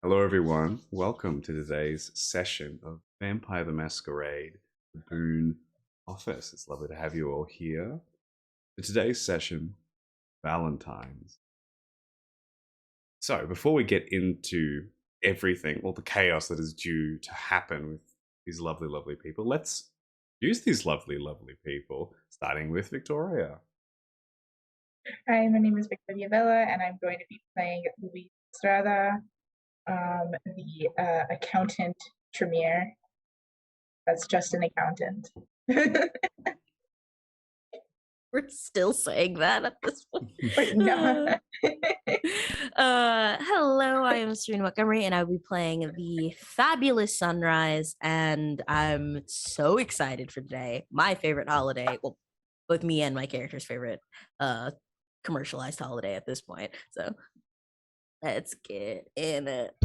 Hello, everyone. Welcome to today's session of Vampire the Masquerade, the Boon office. It's lovely to have you all here. For today's session, Valentine's. So, before we get into everything, all the chaos that is due to happen with these lovely, lovely people, let's use these lovely, lovely people, starting with Victoria. Hi, my name is Victoria Villa, and I'm going to be playing Luis Estrada, the accountant Tremere. That's just an accountant. We're still saying that at this point. Wait, no. Hello, I am Serena Montgomery, and I'll be playing the fabulous Sunrise, and I'm so excited for today. My favorite holiday, well, both me and my character's favorite commercialized holiday at this point. So let's get in it.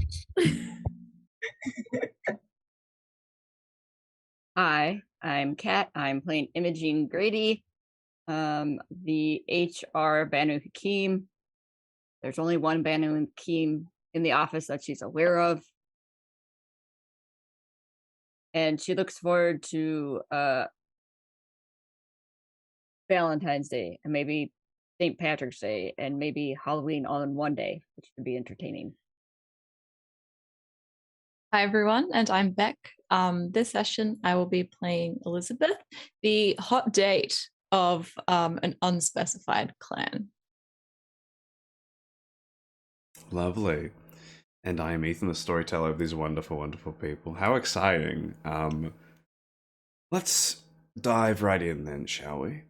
Hi, I'm Kat. I'm playing Imogene Grady, the HR Banu Hakim. There's only one Banu Hakim in the office that she's aware of. And she looks forward to Valentine's Day and maybe St. Patrick's Day and maybe Halloween all in one day, which would be entertaining. Hi everyone, and I'm Beck. This session I will be playing Elizabeth, the hot date of an unspecified clan. Lovely. And I am Ethan, the storyteller of these wonderful, wonderful people. How exciting. Let's dive right in then, shall we?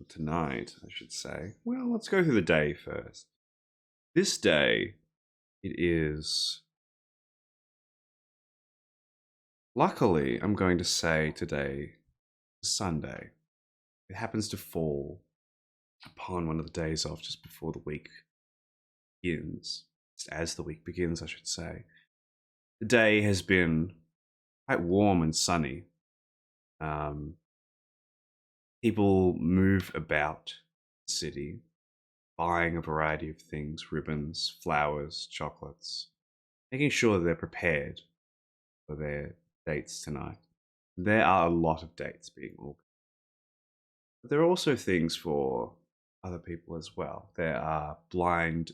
Tonight, I should say. Well, let's go through the day first. This day, it is... Luckily, I'm going to say today, Sunday. It happens to fall upon one of the days off just before the week begins. Just as the week begins, I should say. The day has been quite warm and sunny. People move about the city, buying a variety of things, ribbons, flowers, chocolates, making sure that they're prepared for their dates tonight. There are a lot of dates being organized. But there are also things for other people as well. There are blind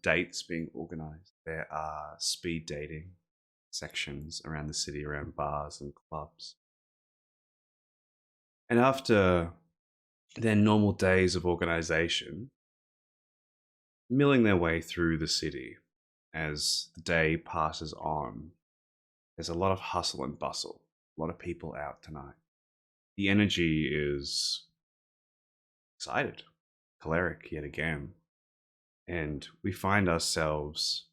dates being organized. There are speed dating sections around the city, around bars and clubs. And after their normal days of organization, milling their way through the city as the day passes on, there's a lot of hustle and bustle, a lot of people out tonight. The energy is excited, choleric yet again, and we find ourselves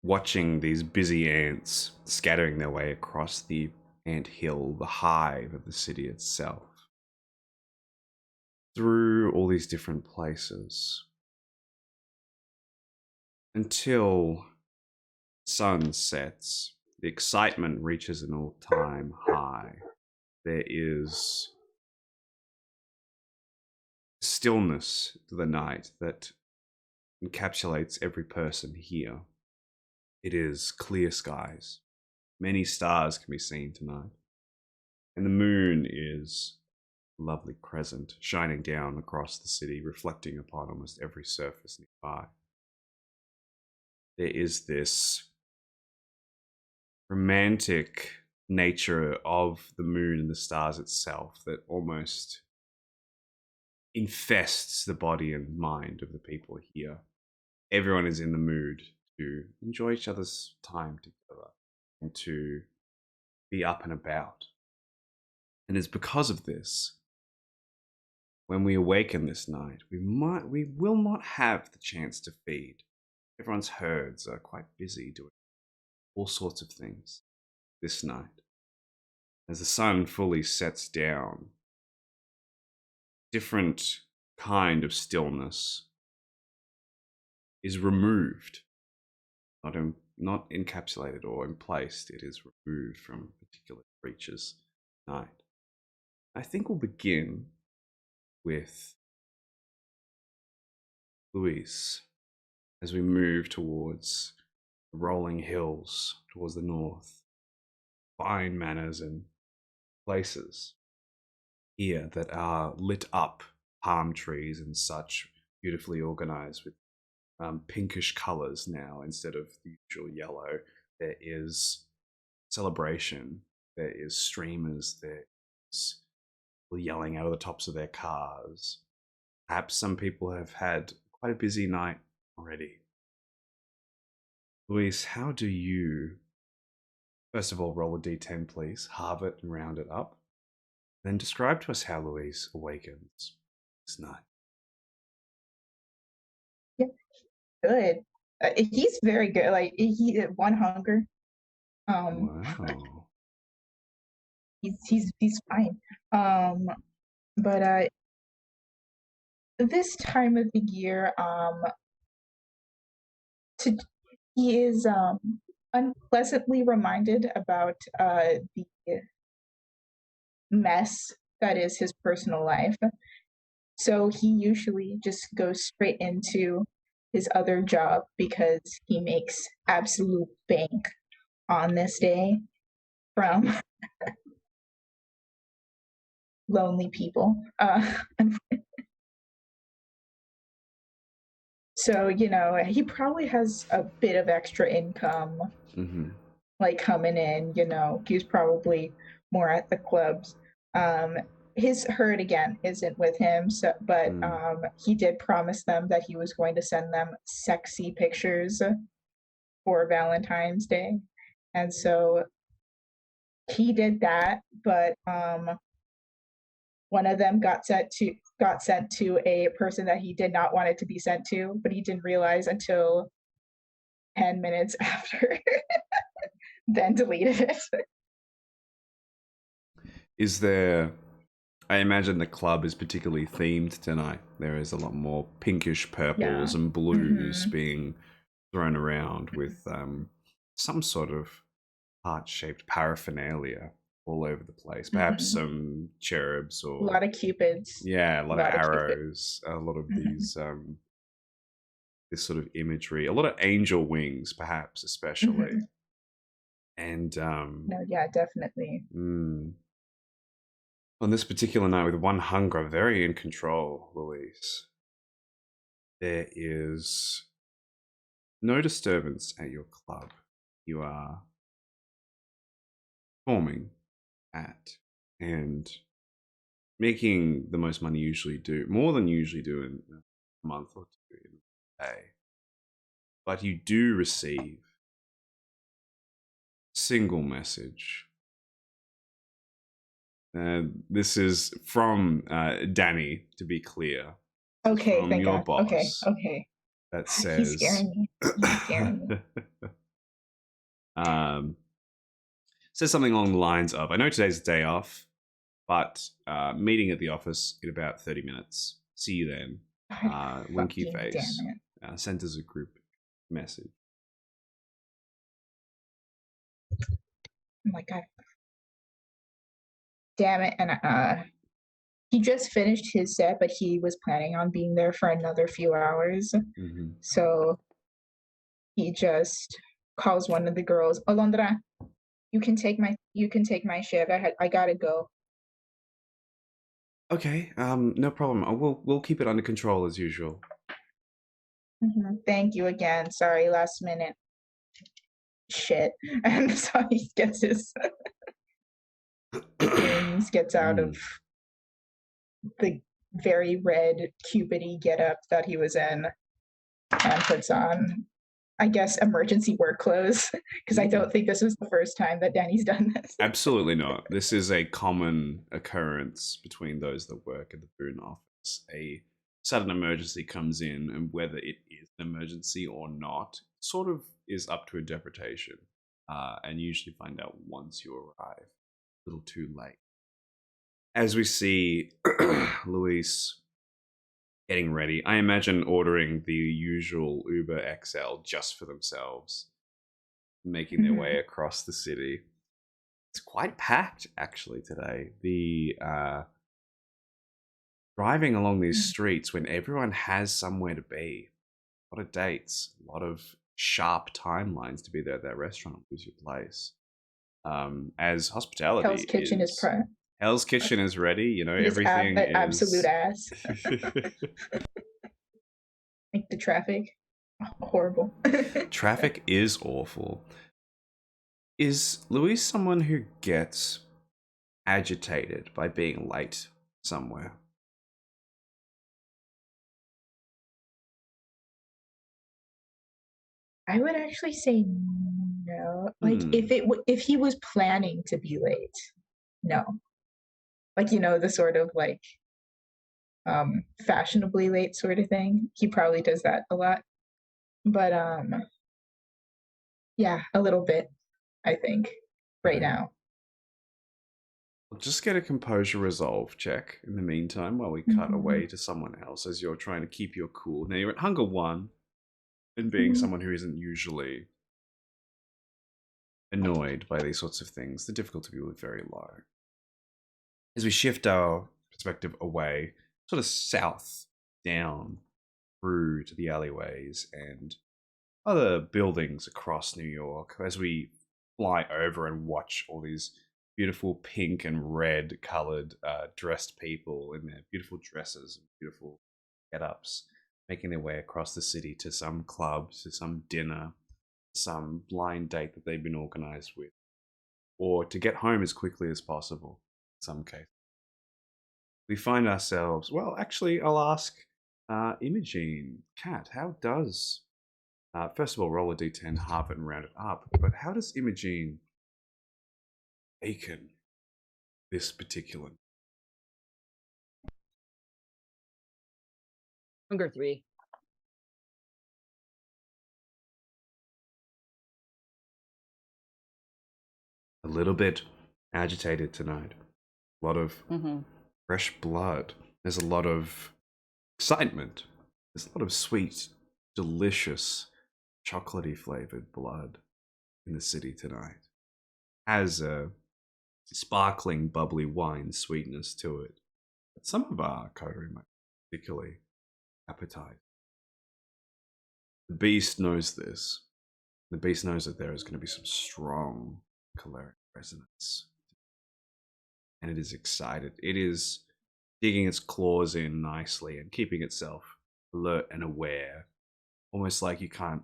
watching these busy ants scattering their way across the ant hill, the hive of the city itself, through all these different places, until sun sets. The excitement reaches an all-time high. There is stillness to the night that encapsulates every person here. It is clear skies. Many stars can be seen tonight. And the moon is a lovely crescent, shining down across the city, reflecting upon almost every surface nearby. There is this romantic nature of the moon and the stars itself that almost infests the body and mind of the people here. Everyone is in the mood to enjoy each other's time together and to be up and about. And it's because of this, when we awaken this night, we will not have the chance to feed. Everyone's herds are quite busy doing all sorts of things this night. As the sun fully sets down, different kind of stillness is removed, not encapsulated or emplaced. It is removed from particular creatures tonight. I think we'll begin with Luis as we move towards the rolling hills towards the north. Fine manors and places here that are lit up, palm trees and such, beautifully organized with pinkish colors now instead of the usual yellow. There is celebration, there is streamers, there is people yelling out of the tops of their cars. Perhaps some people have had quite a busy night already. Luis, how do you, first of all, roll a d10, please, halve it and round it up? Then describe to us how Luis awakens this night. Good. He's very good. Like he one hunger. Wow. He's fine. But this time of the year, he is unpleasantly reminded about the mess that is his personal life. So he usually just goes straight into his other job because he makes absolute bank on this day from lonely people. So, he probably has a bit of extra income, like coming in, he's probably more at the clubs. His herd again isn't with him, but he did promise them that he was going to send them sexy pictures for Valentine's Day. And so he did that, but one of them got sent to a person that he did not want it to be sent to, but he didn't realize until 10 minutes after, then deleted it. Is there, I imagine the club is particularly themed tonight. There is a lot more pinkish purples and blues being thrown around with some sort of heart-shaped paraphernalia all over the place. Perhaps some cherubs or... A lot of cupids. Yeah, a lot of arrows. A lot of these... this sort of imagery. A lot of angel wings, perhaps, especially. And... no, yeah, definitely. On this particular night, with one hunger, very in control, Luis, there is no disturbance at your club. You are performing at and making the most money you usually do, more than you usually do in a month or two in a day. But you do receive a single message. This is from Danny, to be clear. Okay, from thank your God. boss. Okay. That says... He's scaring me. He's scaring me. Says something along the lines of, I know today's a day off, but meeting at the office in about 30 minutes. See you then. Winky face. Sent as a group message. Oh my God. Damn it. And he just finished his set, but he was planning on being there for another few hours. So he just calls one of the girls, Alondra, you can take my shift. I gotta go. Okay, no problem. We'll keep it under control as usual. Thank you again. Sorry, last minute shit. And so he gets his things, gets out of the very red cupidy getup that he was in, and puts on, I guess, emergency work clothes, because I don't think this was the first time that Danny's done this. Absolutely not. This is a common occurrence between those that work at the Boon office. A sudden emergency comes in, and whether it is an emergency or not, sort of is up to interpretation, and you usually find out once you arrive, a little too late. As we see Luis getting ready, I imagine ordering the usual Uber XL just for themselves, making their way across the city it's quite packed actually today. The driving along these streets when everyone has somewhere to be. A lot of dates, a lot of sharp timelines to be there at that restaurant. Lose your place. As hospitality Hell's Kitchen is Hell's Kitchen is ready. You know, it is everything is absolute ass. Like the traffic, horrible. Traffic is awful. Is Louise someone who gets agitated by being late somewhere? I would actually say no. Like if he was planning to be late, no. Like the sort of like fashionably late sort of thing. He probably does that a lot. But yeah, a little bit, I think, right now. I'll just get a composure resolve check in the meantime while we cut away to someone else as you're trying to keep your cool. Now you're at hunger 1, and being someone who isn't usually annoyed by these sorts of things, the difficulty will be very low. As we shift our perspective away, sort of south, down, through to the alleyways and other buildings across New York, as we fly over and watch all these beautiful pink and red colored dressed people in their beautiful dresses and beautiful get-ups, making their way across the city to some club, to some dinner, some blind date that they've been organized with, or to get home as quickly as possible in some cases. We find ourselves, well, actually, I'll ask Imogene, Kat, how does, first of all, roll a d10, half it and round it up, but how does Imogene awaken this particular? Hunger 3. A little bit agitated tonight. A lot of fresh blood. There's a lot of excitement. There's a lot of sweet, delicious, chocolatey flavored blood in the city tonight. Has a sparkling, bubbly wine sweetness to it. But some of our coterie might be particularly appetizing. The beast knows this. The beast knows that there is going to be some strong caloric resonance. And it is excited. It is digging its claws in nicely and keeping itself alert and aware. Almost like you can't,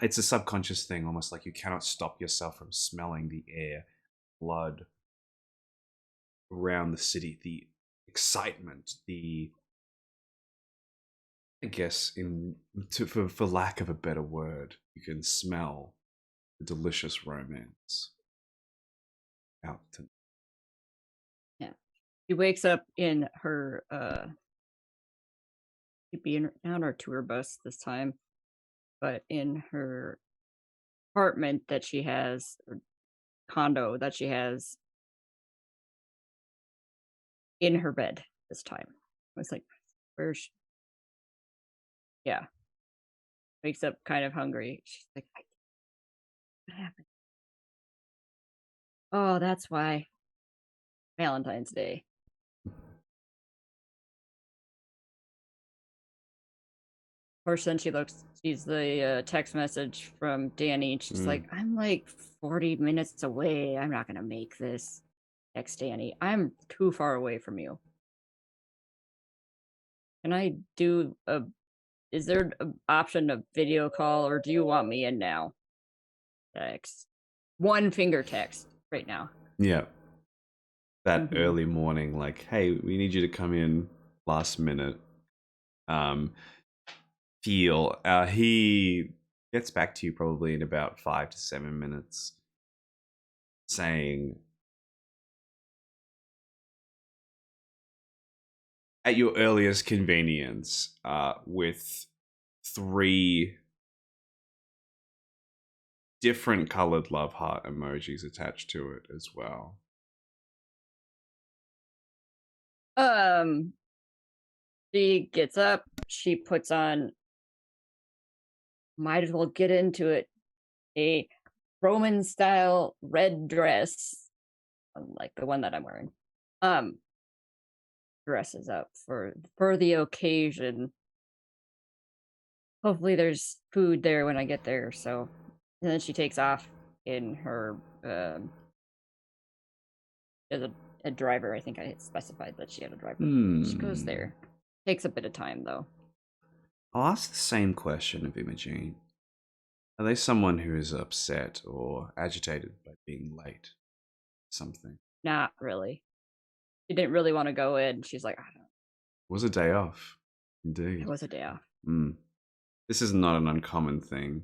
it's a subconscious thing, almost like you cannot stop yourself from smelling the air, blood around the city, the excitement, the, I guess, for lack of a better word, you can smell the delicious romance out tonight. Yeah. She wakes up in her she'd be not her tour bus this time, but in her apartment that she has, or condo that she has, in her bed this time. I was like, where's she? Yeah. Wakes up kind of hungry. She's like, what happened? Oh, that's why. Valentine's Day. Of course, then she sees the text message from Danny. She's like, I'm like 40 minutes away. I'm not going to make this. Text Danny. I'm too far away from you. Can I do is there an option of video call, or do you want me in now? Text. One finger text right now. Yeah. That early morning, like, hey, we need you to come in last minute. He gets back to you probably in about 5 to 7 minutes, saying, at your earliest convenience, with 3 different colored love heart emojis attached to it as well. She gets up, she puts on, might as well get into it, a Roman style red dress like the one that I'm wearing, dresses up for the occasion. Hopefully, there's food there when I get there. So, and then she takes off in her as a driver. I think I had specified that she had a driver. She goes there. Takes a bit of time though. I'll ask the same question of Imogene. Are they someone who is upset or agitated by being late? Something. Not really. She didn't really want to go in. She's like, I don't know. It was a day off. Indeed. It was a day off. This is not an uncommon thing.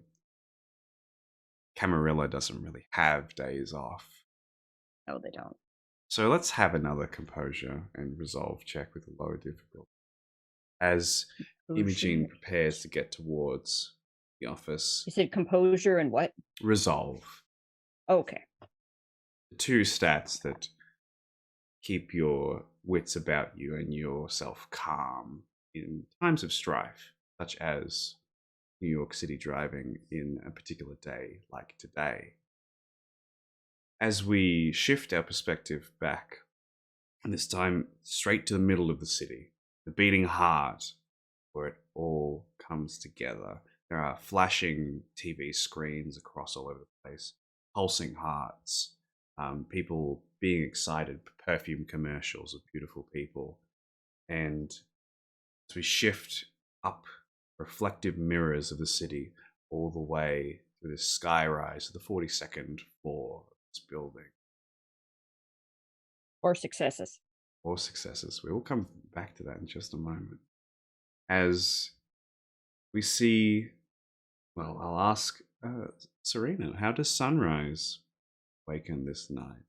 Camarilla doesn't really have days off. No, they don't. So let's have another composure and resolve check with a lower difficulty. As Imogene prepares to get towards the office. You said composure and what? Resolve. Okay. The two stats that keep your wits about you and yourself calm in times of strife, such as New York City driving in a particular day like today. As we shift our perspective back, and this time straight to the middle of the city, the beating heart where it all comes together. There are flashing TV screens across all over the place, pulsing hearts, people being excited, perfume commercials of beautiful people. And as we shift up reflective mirrors of the city all the way through this skyrise to the 42nd floor of this building. Or successes. Or successes. We will come back to that in just a moment. As we see, well, I'll ask Serena, how does sunrise awaken this night?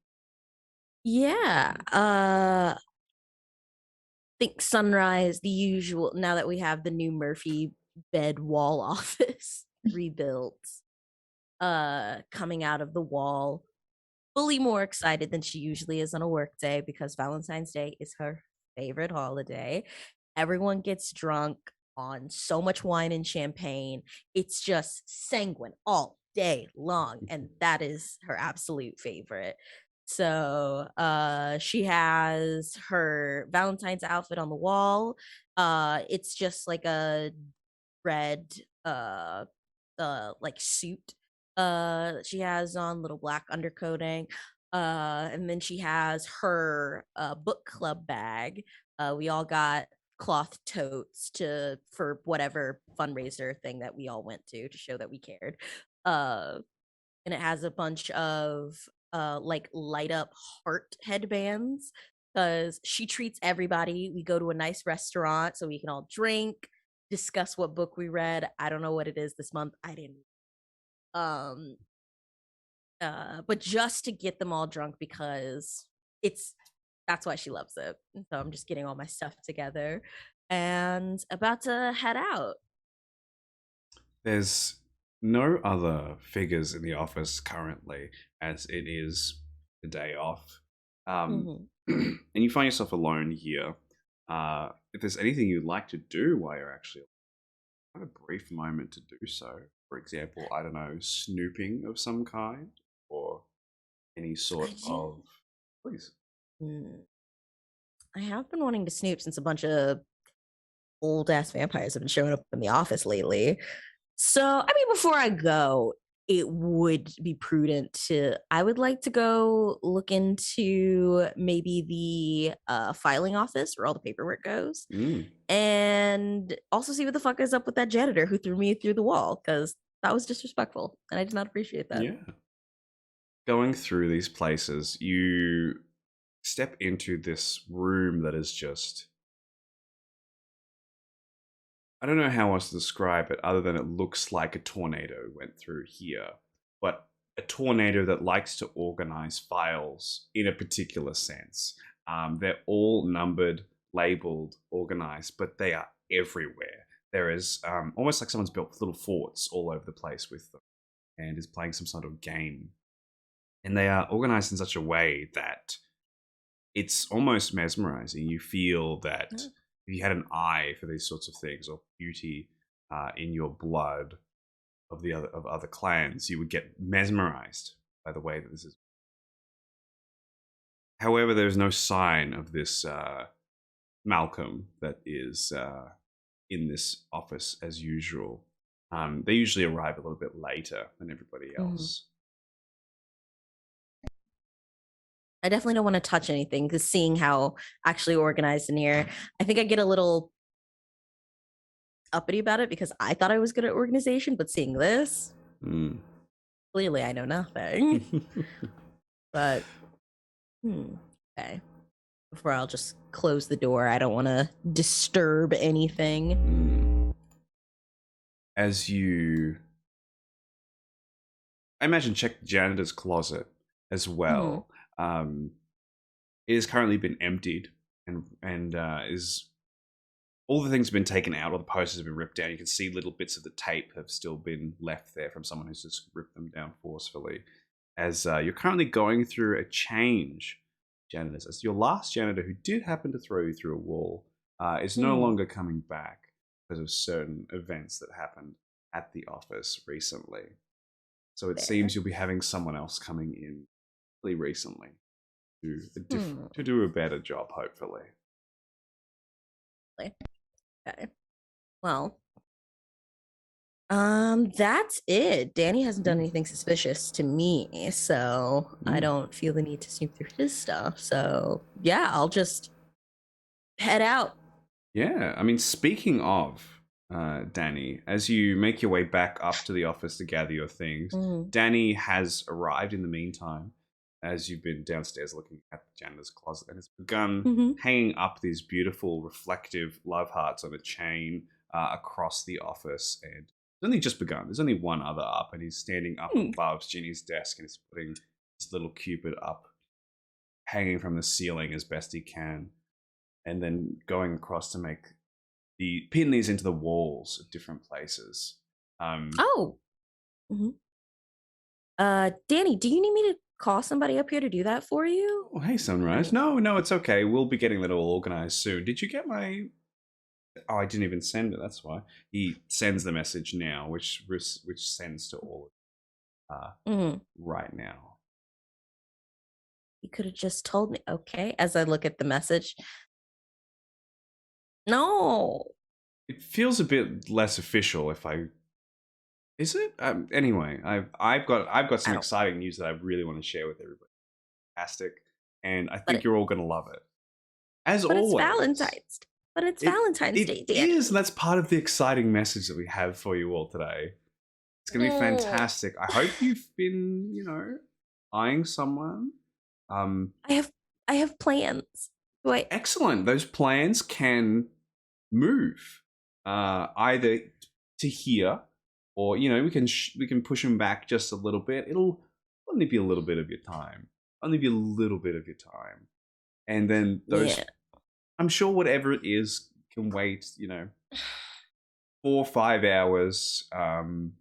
Yeah. Think sunrise, the usual, now that we have the new Murphy bed wall office rebuilt, coming out of the wall, fully more excited than she usually is on a work day because Valentine's Day is her favorite holiday. Everyone gets drunk on so much wine and champagne. It's just sanguine all day long, and that is her absolute favorite. So she has her Valentine's outfit on the wall. It's just like a red like suit she has on, little black undercoating. And then she has her book club bag. We all got cloth totes for whatever fundraiser thing that we all went to show that we cared. And it has a bunch of like light up heart headbands because she treats everybody. We go to a nice restaurant so we can all drink, discuss what book we read. I don't know what it is this month. I didn't. But just to get them all drunk because that's why she loves it. So I'm just getting all my stuff together and about to head out. There's no other figures in the office currently, as it is the day off. And you find yourself alone here. If there's anything you'd like to do while you're actually have a brief moment to do so. For example, I don't know, snooping of some kind or any sort of... Please. I have been wanting to snoop since a bunch of old ass vampires have been showing up in the office lately. So, I mean, before I go, it would be prudent I would like to go look into maybe the filing office where all the paperwork goes. And also see what the fuck is up with that janitor who threw me through the wall, because that was disrespectful and I did not appreciate that. Yeah. Going through these places, you step into this room that is just... I don't know how else to describe it other than it looks like a tornado went through here, but a tornado that likes to organize files in a particular sense. They're all numbered, labeled, organized, but they are everywhere. There is almost like someone's built little forts all over the place with them and is playing some sort of game. And they are organized in such a way that it's almost mesmerizing. You feel that if you had an eye for these sorts of things, or beauty in your blood of other clans, you would get mesmerized by the way that this is. However, there's no sign of this Malcolm that is in this office as usual. They usually arrive a little bit later than everybody else. I definitely don't want to touch anything because seeing how actually organized in here, I think I get a little uppity about it because I thought I was good at organization, but seeing this, clearly I know nothing. But okay. Before I'll just close the door. I don't want to disturb anything. As you, I imagine, check the janitor's closet as well. It has currently been emptied, and is all the things have been taken out, or the posters have been ripped down. You can see little bits of the tape have still been left there from someone who's just ripped them down forcefully. As you're currently going through a change, janitors, as your last janitor, who did happen to throw you through a wall, is no longer coming back because of certain events that happened at the office recently. So it seems you'll be having someone else coming in really recently to do a better job, hopefully. Okay. Well, that's it. Danny hasn't done anything suspicious to me, so I don't feel the need to snoop through his stuff. So yeah, I'll just head out. Yeah, I mean, speaking of Danny, as you make your way back up to the office to gather your things, Danny has arrived in the meantime, as you've been downstairs looking at the janitor's closet, and has begun hanging up these beautiful reflective love hearts on a chain across the office. And it's only just begun. There's only one other up, and he's standing up above Ginny's desk, and he's putting this little cupid up, hanging from the ceiling as best he can, and then going across to pin these into the walls at different places. Danny, do you need me to call somebody up here to do that for you? Oh, hey, Sunrise. No, it's okay. We'll be getting that all organized soon. Did you get my... Oh, I didn't even send it. That's why. He sends the message now, which sends to all right now. You could have just told me. Okay, as I look at the message. No. It feels a bit less official if I... Is it? Anyway, I've got some exciting news that I really want to share with everybody. Fantastic, and I think you're all going to love it. As always, it's Valentine's. But it's Valentine's Day, Danny. It is, and that's part of the exciting message that we have for you all today. It's going to be fantastic. I hope you've been, eyeing someone. I have plans. Excellent. Those plans can move either to here, or we can push them back just a little bit. It'll only be a little bit of your time. And then those, I'm sure whatever it is can wait, 4 or 5 hours, and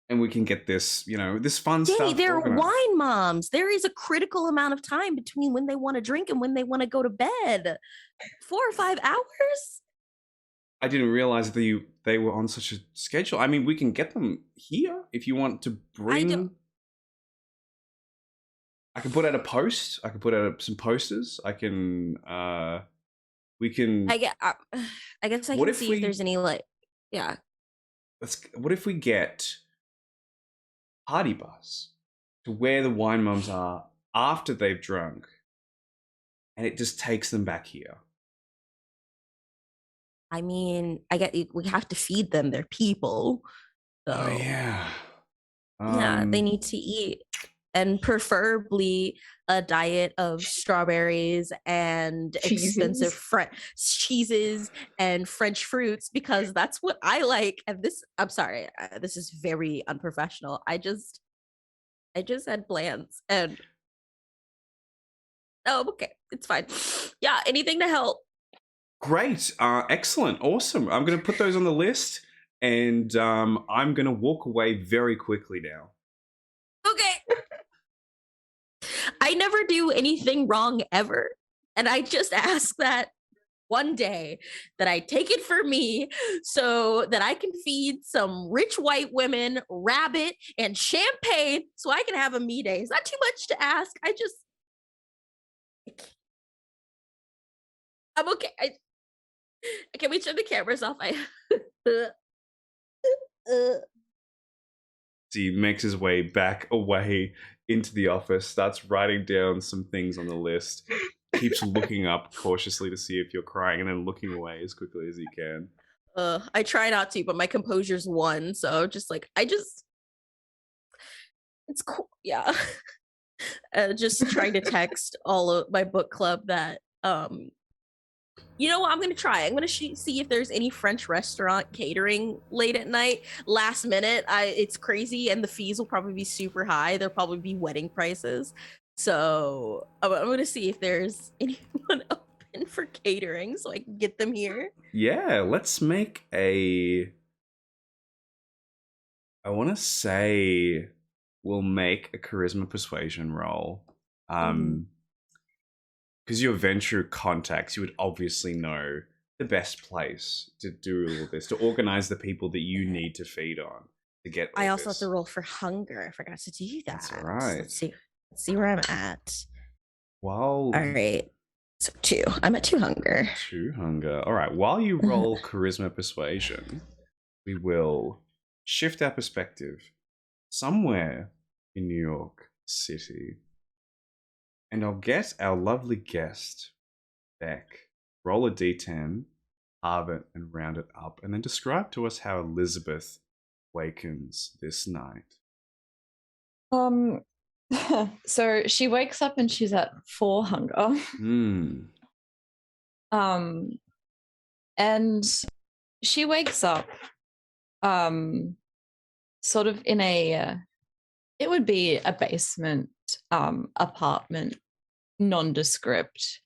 we can get this, this fun stuff. Danny, they're wine moms. There is a critical amount of time between when they want to drink and when they want to go to bed. 4 or 5 hours? I didn't realize that they were on such a schedule. I mean, we can get them here if you want to bring... I can put out a post. I can put out some posters. I can... we can... I guess I can see if there's any, yeah. What if we get party bus to where the wine mums are after they've drunk, and it just takes them back here? I mean, we have to feed them. They're people. So. Oh, yeah. Yeah, they need to eat. And preferably a diet of strawberries and expensive cheeses and French fruits, because that's what I like. And I'm sorry, this is very unprofessional. I just had plans, and okay, it's fine. Yeah, anything to help. Great, excellent, awesome. I'm going to put those on the list, and I'm going to walk away very quickly now. Okay. I never do anything wrong ever. And I just ask that one day that I take it for me so that I can feed some rich white women rabbit and champagne so I can have a me day. It's not too much to ask. I just I'm okay. Can we turn the cameras off? He makes his way back away into the office, starts writing down some things on the list, keeps looking up cautiously to see if you're crying, and then looking away as quickly as he can. I try not to, but my composure's one, so just like it's cool. Yeah. Just trying to text all of my book club that you know what, I'm gonna try. I'm gonna see if there's any French restaurant catering late at night, last minute. It's crazy, and the fees will probably be super high. There'll probably be wedding prices, so I'm gonna see if there's anyone open for catering, so I can get them here. Yeah, let's make a. I want to say we'll make a charisma persuasion roll. Because you venture contacts, you would obviously know the best place to do all this, to organize the people that you need to feed on to get. I also have to roll for hunger. I forgot to do that. That's all right. Let's see where I'm at. While All right, so 2. I'm at 2 hunger. 2 hunger. All right. While you roll charisma persuasion, we will shift our perspective somewhere in New York City. And I'll get our lovely guest, Beck, roll a d10, halve it, and round it up, and then describe to us how Elizabeth wakens this night. So she wakes up and she's at 4 hunger. And she wakes up sort of in a it would be a basement apartment, nondescript,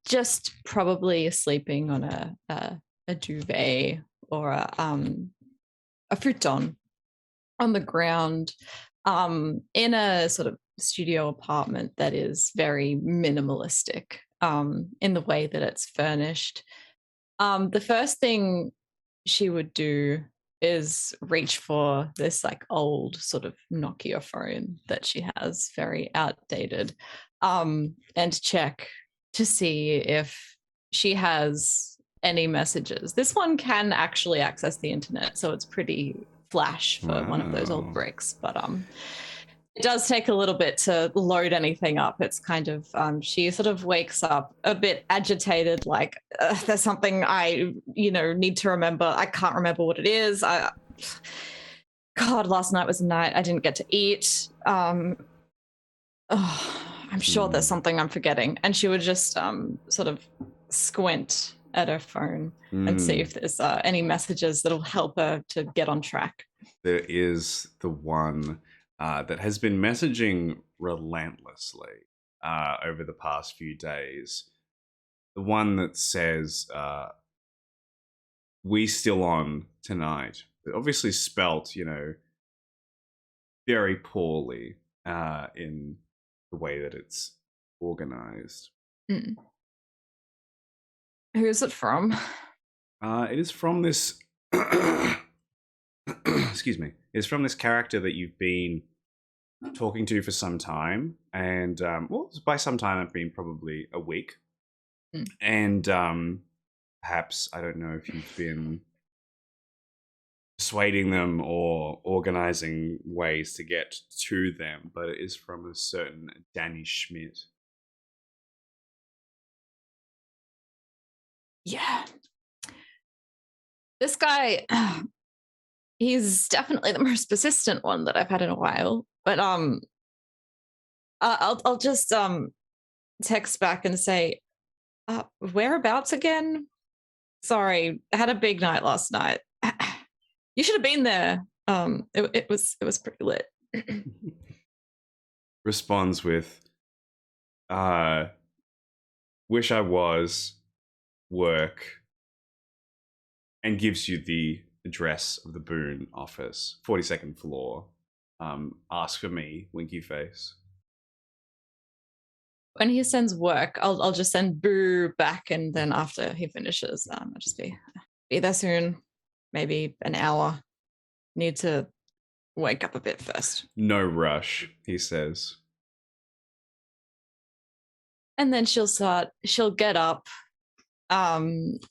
just probably sleeping on a duvet or a futon on the ground, in a sort of studio apartment that is very minimalistic in the way that it's furnished. The first thing she would do is reach for this like old sort of Nokia phone that she has, very outdated, and check to see if she has any messages. This one can actually access the internet, so it's pretty flash for one of those old bricks, but it does take a little bit to load anything up. It's kind of, she sort of wakes up a bit agitated, like, there's something I, need to remember. I can't remember what it is. God, last night was a night I didn't get to eat. I'm sure there's something I'm forgetting. And she would just sort of squint at her phone and see if there's any messages that'll help her to get on track. There is the one that has been messaging relentlessly over the past few days. The one that says, "We still on tonight." Obviously spelt, very poorly in the way that it's organized. Who's it from? It is from this. Excuse me. It's from this character that you've been talking to for some time, and by some time I've been probably a week, and perhaps I don't know if you've been persuading them or organizing ways to get to them, but it is from a certain Danny Schmidt. Yeah. This guy, he's definitely the most persistent one that I've had in a while. But I'll just text back and say, whereabouts again? Sorry, I had a big night last night. You should have been there. It was pretty lit. Responds with, "Wish I was. Work," and gives you the address of the Boon office, 42nd floor. Ask for me, winky face. When he sends work, I'll just send boo back, and then after he finishes, I'll just be there soon, maybe an hour. Need to wake up a bit first. No rush, he says. And then she'll get up,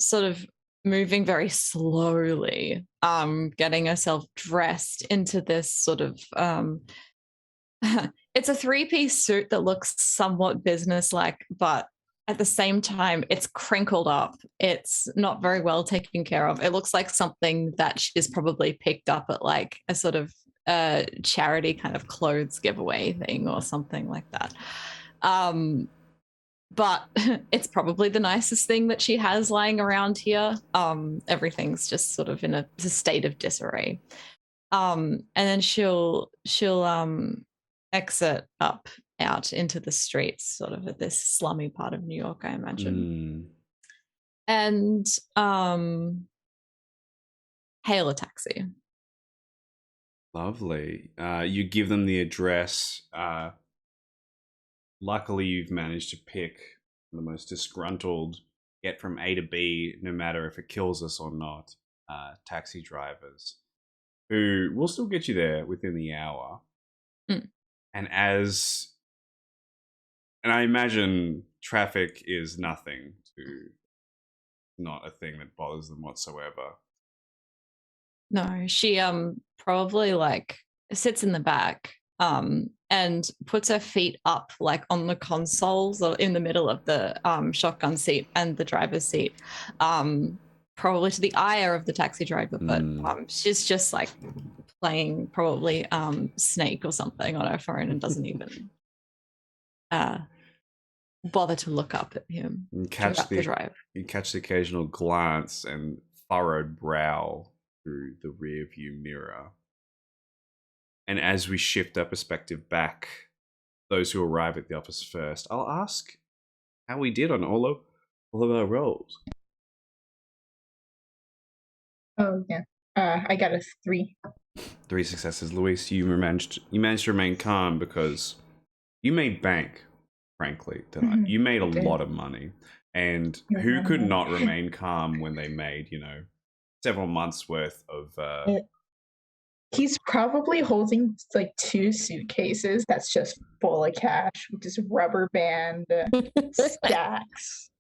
sort of moving very slowly, getting herself dressed into this sort of it's a three-piece suit that looks somewhat businesslike, but at the same time, it's crinkled up. It's not very well taken care of. It looks like something that she's probably picked up at like a sort of charity kind of clothes giveaway thing or something like that. But it's probably the nicest thing that she has lying around here. Everything's just sort of in a state of disarray. And then she'll exit up out into the streets, sort of at this slummy part of New York, I imagine. And hail a taxi. Lovely. You give them the address. Luckily, you've managed to pick the most disgruntled, get from A to B, no matter if it kills us or not, taxi drivers, who will still get you there within the hour. And I imagine traffic is nothing to, not a thing that bothers them whatsoever. No, she probably like sits in the back and puts her feet up like on the consoles or in the middle of the shotgun seat and the driver's seat, probably to the ire of the taxi driver, but she's just like playing probably Snake or something on her phone and doesn't even bother to look up at him. You catch the drive. You catch the occasional glance and furrowed brow through the rear view mirror. And as we shift our perspective back, those who arrive at the office first, I'll ask how we did on all of our rolls. Oh yeah, I got a 3. 3 successes. Luis, you managed to remain calm because you made bank, frankly, tonight. You made a lot of money. And who could not remain calm when they made, several months worth of He's probably holding like 2 suitcases that's just full of cash, with just rubber band stacks.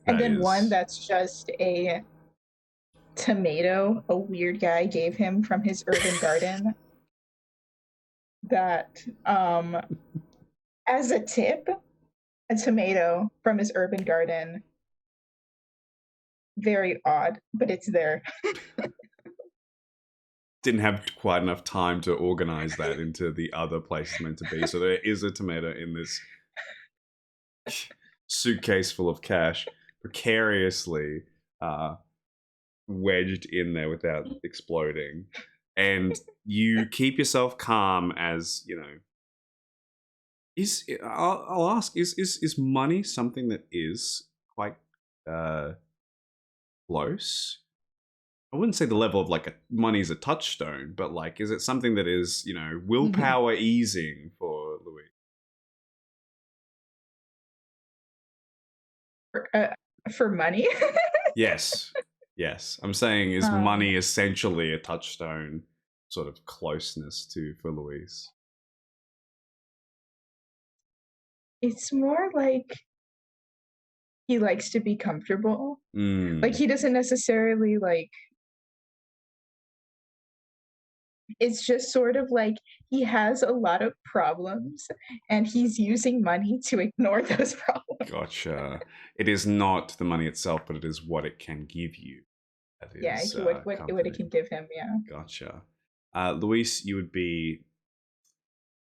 And then one that's just a tomato a weird guy gave him from his urban garden that as a tip, a tomato from his urban garden. Very odd, but it's there. Didn't have quite enough time to organize that into the other place meant to be. So there is a tomato in this suitcase full of cash, precariously wedged in there without exploding. And you keep yourself calm as, I'll ask, is money something that is quite close? I wouldn't say the level of like money's a touchstone, but like, is it something that is, willpower easing for Louis? For money? Yes. I'm saying, is money essentially a touchstone sort of closeness for Louise? It's more like he likes to be comfortable. Like he doesn't necessarily like. It's just sort of like he has a lot of problems and he's using money to ignore those problems. Gotcha. It is not the money itself, but it is what it can give you. That is, what it can give him, yeah. Gotcha. Luis, you would be...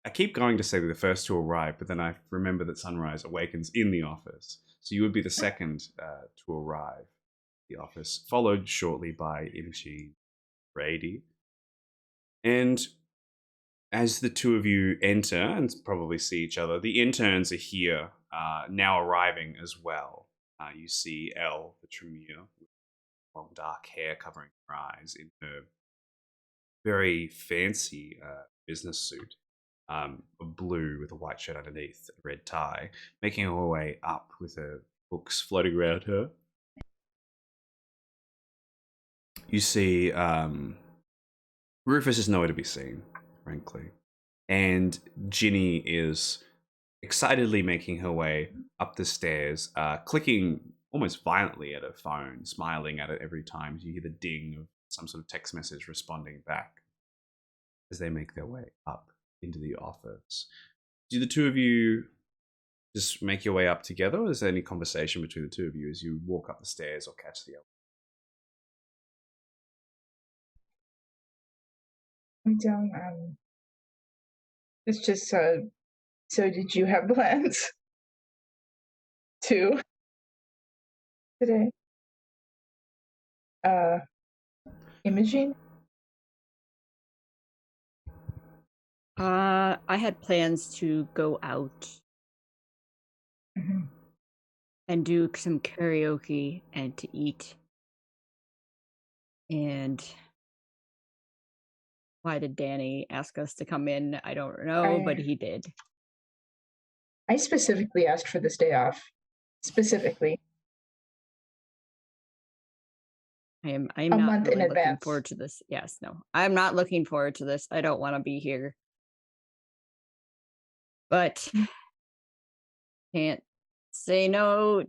I keep going to say the first to arrive, but then I remember that sunrise awakens in the office. So you would be the second to arrive at the office, followed shortly by Imchi Brady. And as the two of you enter and probably see each other, the interns are here, now arriving as well. You see Elle, the Tremere, with long dark hair covering her eyes in her very fancy business suit of blue with a white shirt underneath, a red tie, making her way up with her books floating around her. You see Rufus is nowhere to be seen, frankly. And Ginny is excitedly making her way up the stairs, clicking almost violently at her phone, smiling at it every time you hear the ding of some sort of text message responding back as they make their way up into the office. Do the two of you just make your way up together, or is there any conversation between the two of you as you walk up the stairs or catch the elevator? I don't. It's just. So, did you have plans too today? Imaging. I had plans to go out Mhm. and do some karaoke and to eat. And why did Danny ask us to come in? I don't know, but he did. I specifically asked for this day off. Specifically, I'm a not month in really looking advance. forward to this. Yes, no. I'm not looking forward to this. I don't want to be here. But can't say no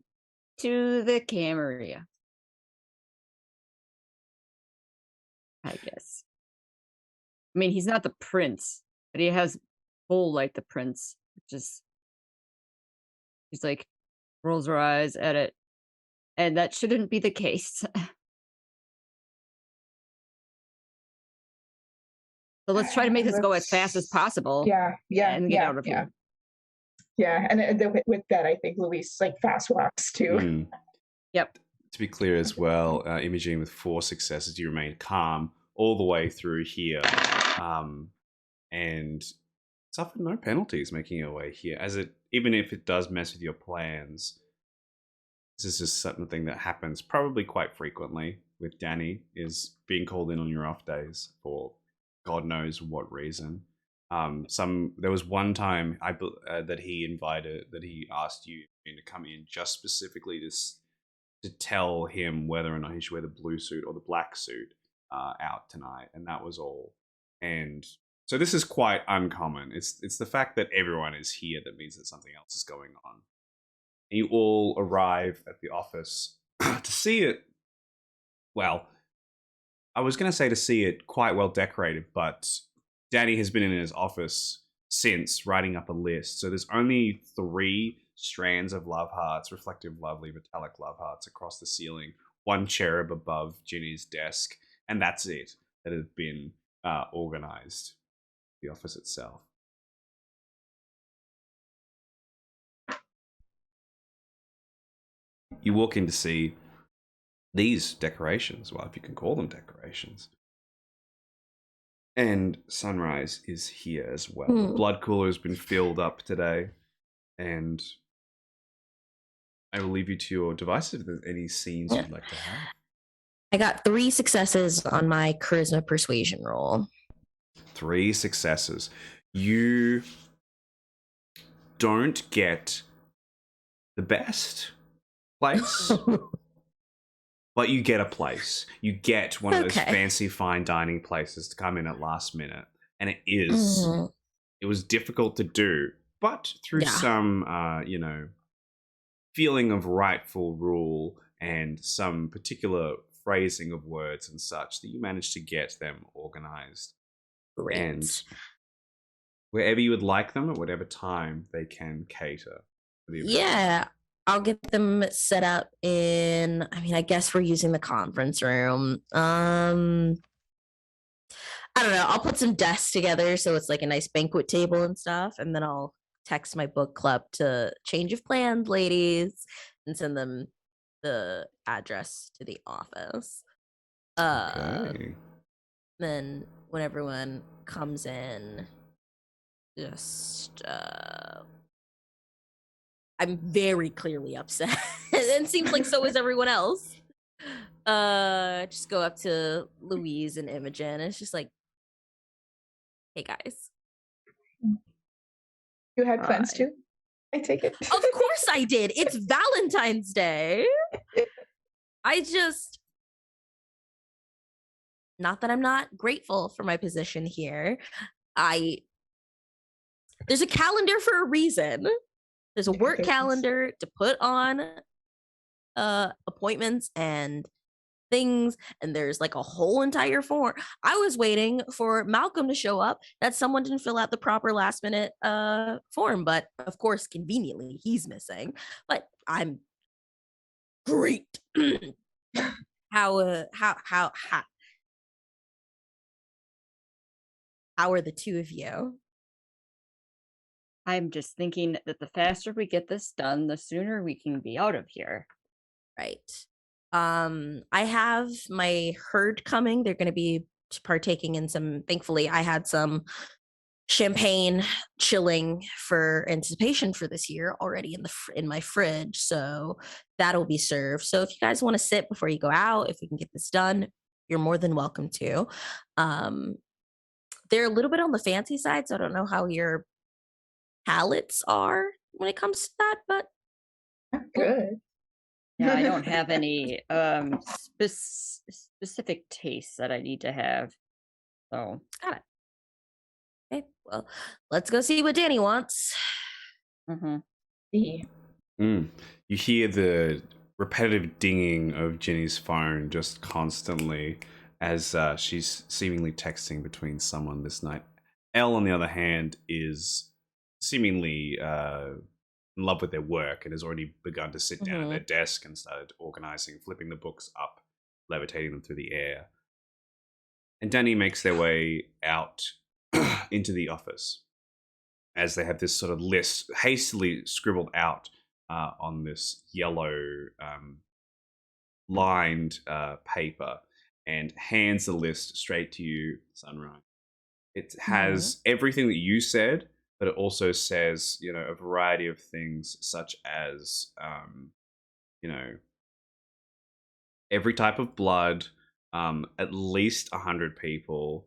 to the Camarilla, I guess. I mean, he's not the prince, but he has pull like the prince, which is he's like rolls her eyes at it, and that shouldn't be the case. So let's try to make this go as fast as possible. Yeah, and get out of here. Yeah, and with that, I think Luis like fast walks too. Yep. To be clear as well, Imogene, with 4 successes, you remain calm all the way through here, and suffered no penalties making your way here. Even if it does mess with your plans, this is just something that happens probably quite frequently with Danny, is being called in on your off days for God knows what reason. There was one time that he asked you to come in just specifically to tell him whether or not he should wear the blue suit or the black suit out tonight, and that was all. And so this is quite uncommon. It's the fact that everyone is here that means that something else is going on. And you all arrive at the office to see it. Well, I was going to say to see it quite well decorated, but Danny has been in his office since writing up a list. So there's only 3 strands of love hearts, reflective, lovely, metallic love hearts across the ceiling, 1 cherub above Ginny's desk, and that's it that has been organized. The office itself. You walk in to see these decorations, well, if you can call them decorations. And Sunrise is here as well. The blood cooler has been filled up today, and I will leave you to your devices if there's any scenes you'd like to have. I got 3 successes on my charisma persuasion roll. 3 successes. You don't get the best place, but you get a place. You get one of those fancy fine dining places to come in at last minute. And it was difficult to do, but through some, feeling of rightful rule and some particular phrasing of words and such, that you managed to get them organized. Great. And wherever you would like them, at whatever time they can cater for the event. Yeah, I'll get them set up in, I guess we're using the conference room. I don't know. I'll put some desks together so it's like a nice banquet table and stuff. And then I'll text my book club to change of plans, ladies, and send them the address to the office. Okay. Then when everyone comes in, just I'm very clearly upset. And seems like so is everyone else. Just go up to Louise and Imogen, and it's just like, hey guys. You had plans too? I take it. Of course I did. It's Valentine's Day. Not that I'm not grateful for my position here. There's a calendar for a reason. There's a Yeah, work there's- calendar to put on appointments and things, and there's like a whole entire form. I was waiting for Malcolm to show up that someone didn't fill out the proper last minute form, but of course conveniently he's missing. But I'm great. how are the two of you? I'm just thinking that the faster we get this done, the sooner we can be out of here. Right. I have my herd coming. They're going to be partaking in some, thankfully I had some champagne chilling for anticipation for this year already in my fridge, so that'll be served. So if you guys want to sit before you go out, if we can get this done, you're more than welcome to. They're a little bit on the fancy side, so I don't know how your palates are when it comes to that, but Good. Yeah, I don't have any specific tastes that I need to have. So got it. Okay, well, let's go see what Danny wants. See. You hear the repetitive dinging of Ginny's phone just constantly as she's seemingly texting between someone this night. Elle, on the other hand, is seemingly in love with their work and has already begun to sit down at their desk and started organizing, flipping the books up, levitating them through the air. And Danny makes their way out into the office as they have this sort of list hastily scribbled out on this yellow lined paper, and hands the list straight to you, Sunrise. It has everything that you said, but it also says, a variety of things such as, every type of blood, at least 100 people,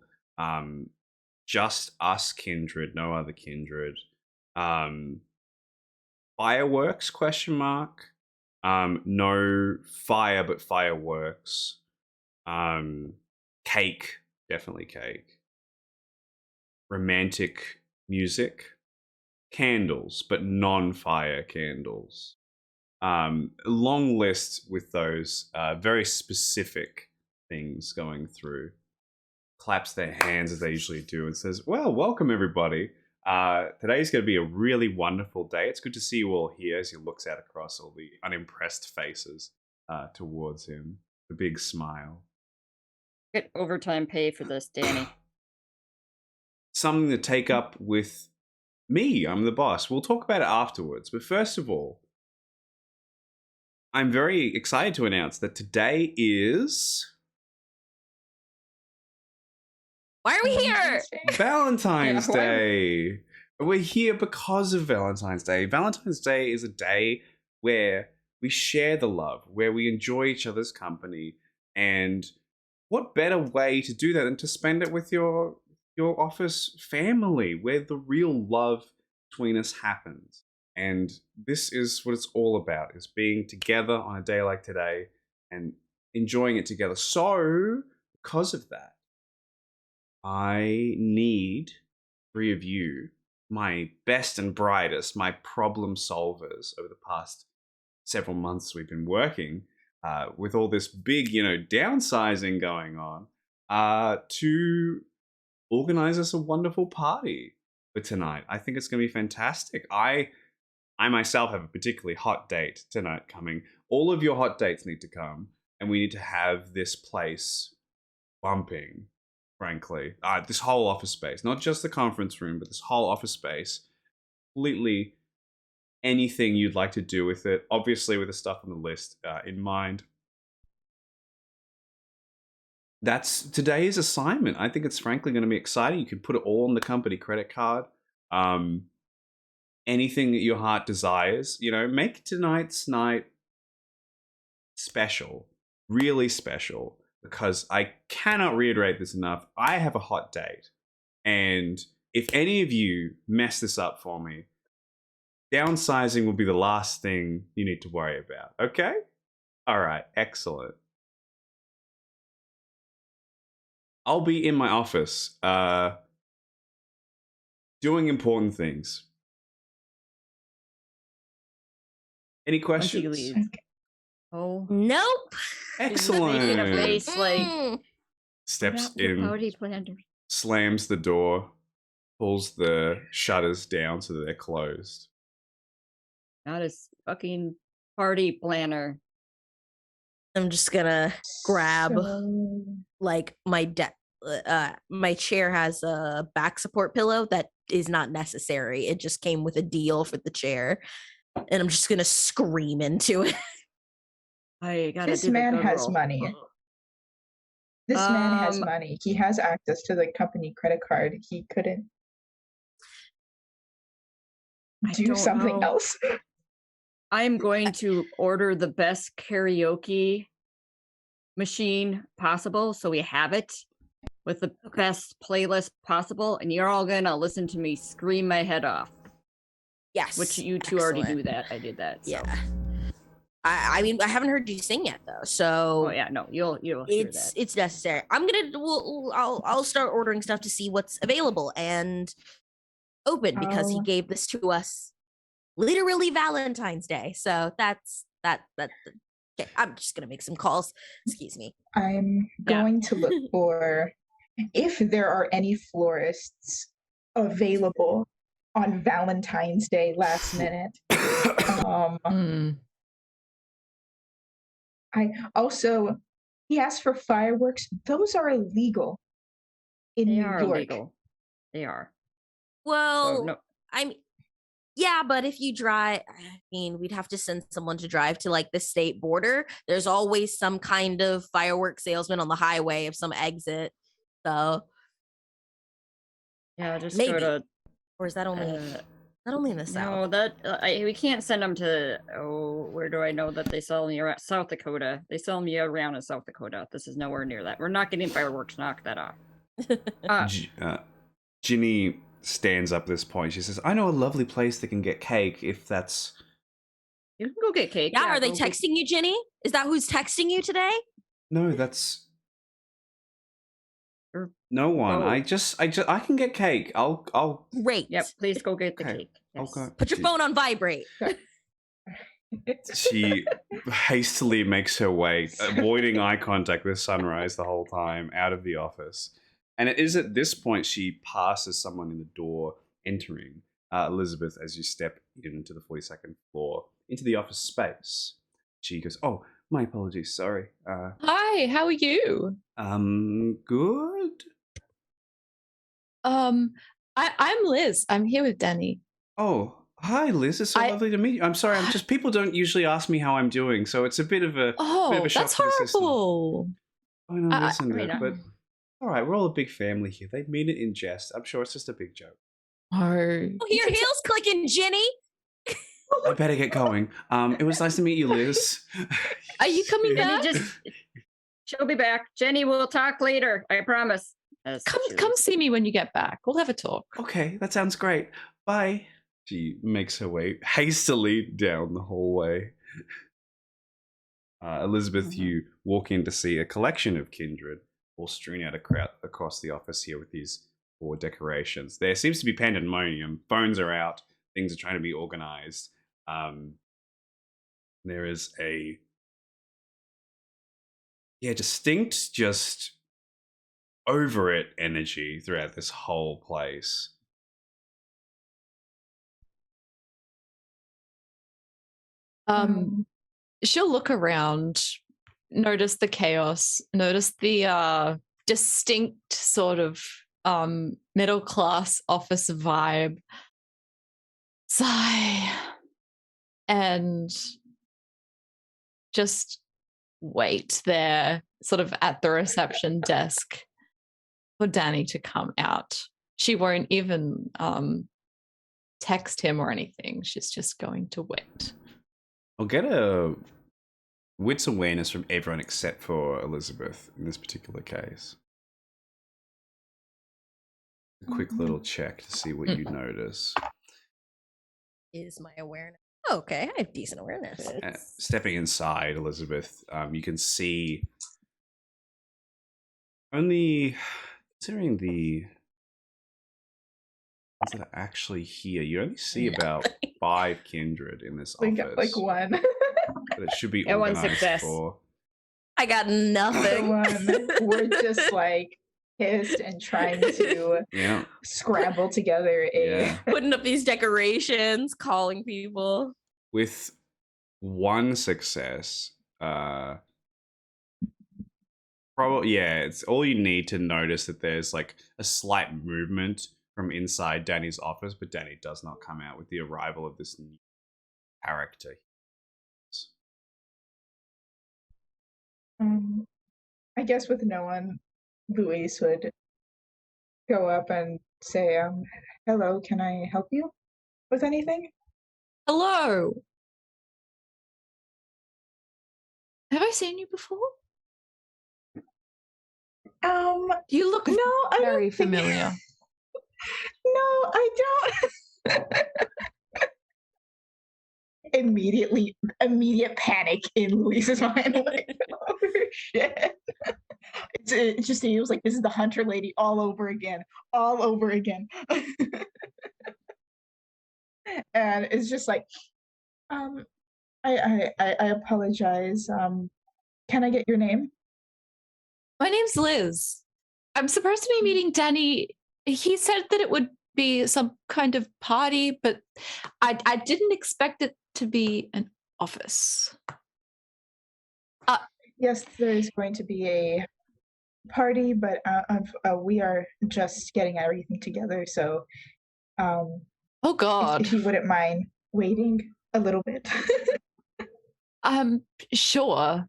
just us kindred, no other kindred, fireworks, question mark, no fire but fireworks, cake, definitely cake, romantic music, candles but non-fire candles. Long list with those very specific things going through. Claps their hands as they usually do and says, well, welcome everybody. Today's going to be a really wonderful day. It's good to see you all here, as he looks out across all the unimpressed faces towards him. A big smile. get overtime pay for this, Danny. Something to take up with me. I'm the boss. We'll talk about it afterwards. But first of all, I'm very excited to announce that today is Why are we here? Valentine's Yeah, why- Day. We're here because of Valentine's Day. Valentine's Day is a day where we share the love, where we enjoy each other's company, and what better way to do that than to spend it with your office family, where the real love between us happens. And this is what it's all about, is being together on a day like today and enjoying it together. So, because of that, I need 3 of you, my best and brightest, my problem solvers over the past several months we've been working with all this big, downsizing going on, to organize us a wonderful party for tonight. I think it's going to be fantastic. I myself have a particularly hot date tonight coming. All of your hot dates need to come, and we need to have this place bumping, frankly. This whole office space, not just the conference room, but this whole office space, completely anything you'd like to do with it, obviously with the stuff on the list in mind. That's today's assignment. I think it's frankly going to be exciting. You can put it all on the company credit card. Anything that your heart desires, make tonight's night special, really special, because I cannot reiterate this enough. I have a hot date, and if any of you mess this up for me, downsizing will be the last thing you need to worry about. Okay? All right, excellent. I'll be in my office doing important things. Any Once he questions? leaves. Oh, Nope. making a face Excellent. like Mm. Steps what in, party planner. slams the door, pulls the shutters down so that they're closed. Not a fucking party planner. I'm just gonna grab So, like my chair has a back support pillow that is not necessary. It just came with a deal for the chair. And I'm just gonna scream into it. I gotta this do the man good has roll. money. This man has Um, money. He has access to the company credit card. He couldn't I do don't something know. else. I'm going to order the best karaoke machine possible so we have it with the best playlist possible, and you're all gonna listen to me scream my head off. Yes. Which you two already excellent. do that. I did that. So. Yeah. I mean, I haven't heard you sing yet though, so Oh yeah, no, you'll hear that. it's necessary. I'm gonna I'll start ordering stuff to see what's available and open because he Oh. gave this to us literally Valentine's Day. So that's that. Okay, I'm just gonna make some calls. Excuse me. I'm Yeah. going to look for if there are any florists available on Valentine's Day last minute. I also, he asked for fireworks. Those are illegal in They New are York. illegal. They are. Well, So, no. I mean, yeah, but if you drive, I mean, we'd have to send someone to drive to like the state border. There's always some kind of fireworks salesman on the highway of some exit. So Yeah, just maybe. go to. Or is that only in the No, south? that we can't send them to. Oh, where do I know that they sell me around South Dakota? They sell me around in South Dakota. This is nowhere near that. We're not getting fireworks. Knock that off. Ginny stands up at this point. She says, I know a lovely place that can get cake if that's... You can go get cake. Yeah, are they go texting you, Ginny? Is that who's texting you today? No, that's... Or No one. both. I can get cake. I'll... Great. Yep, please go get the Okay, cake. I'll Yes. go. Put your phone on vibrate. She hastily makes her way, avoiding eye contact with Sunrise the whole time, out of the office. And it is at this point she passes someone in the door entering. Elizabeth, as you step into the 42nd floor, into the office space. She goes, oh, my apologies, sorry. Hi, how are you? Good? I'm Liz. I'm here with Danny. Oh, hi, Liz. It's so lovely to meet you. I'm sorry, people don't usually ask me how I'm doing, so it's a bit of a, bit of a shock that's to the system. horrible. I know, isn't mean, it? But all right, we're all a big family here. They mean it in jest. I'm sure it's just a big joke. Oh, Your heels clicking, Ginny. I better get going. It was nice to meet you, Liz. Are you coming back? She'll be back. Jenny, we'll talk later. I promise. Come see me when you get back. We'll have a talk. Okay, that sounds great. Bye. She makes her way hastily down the hallway. Elizabeth, you walk in to see a collection of kindred all strewn out across the office here with these 4 decorations. There seems to be pandemonium. Phones are out. Things are trying to be organized. There is a distinct, just over it energy throughout this whole place. She'll look around, notice the chaos, notice the distinct sort of middle class office vibe, sigh, and just wait there, sort of at the reception desk, for Danny to come out. She won't even text him or anything. She's just going to wait. I'll get a wits awareness from everyone except for Elizabeth in this particular case. A quick little check to see what you notice. Is my awareness? Oh, okay, I have decent awareness. Stepping inside, Elizabeth, you can see only, considering the ones that are actually here. You only see No. about 5 kindred in this We office. got like one. That it should be Yeah, one organized success. for. I got The nothing. one. We're just like pissed and trying to Yeah. scramble together a. Yeah. Putting up these decorations, calling people. With one success, probably it's all you need to notice that there's like a slight movement from inside Danny's office, but Danny does not come out with the arrival of this new character. I guess with no one, Luis would go up and say, hello, can I help you with anything? Hello. Have I seen you before? You look No, I very don't think- familiar. No, I don't. Immediate panic in Luis's mind. Like, oh shit. It's just, he was like, this is the hunter lady all over again. And it's just like, I apologize. Can I get your name? My name's Liz. I'm supposed to be meeting Danny. He said that it would be some kind of party, but I didn't expect it to be an office. Yes, there is going to be a party, but we are just getting everything together. So, Oh God. if you wouldn't mind waiting a little bit. Sure.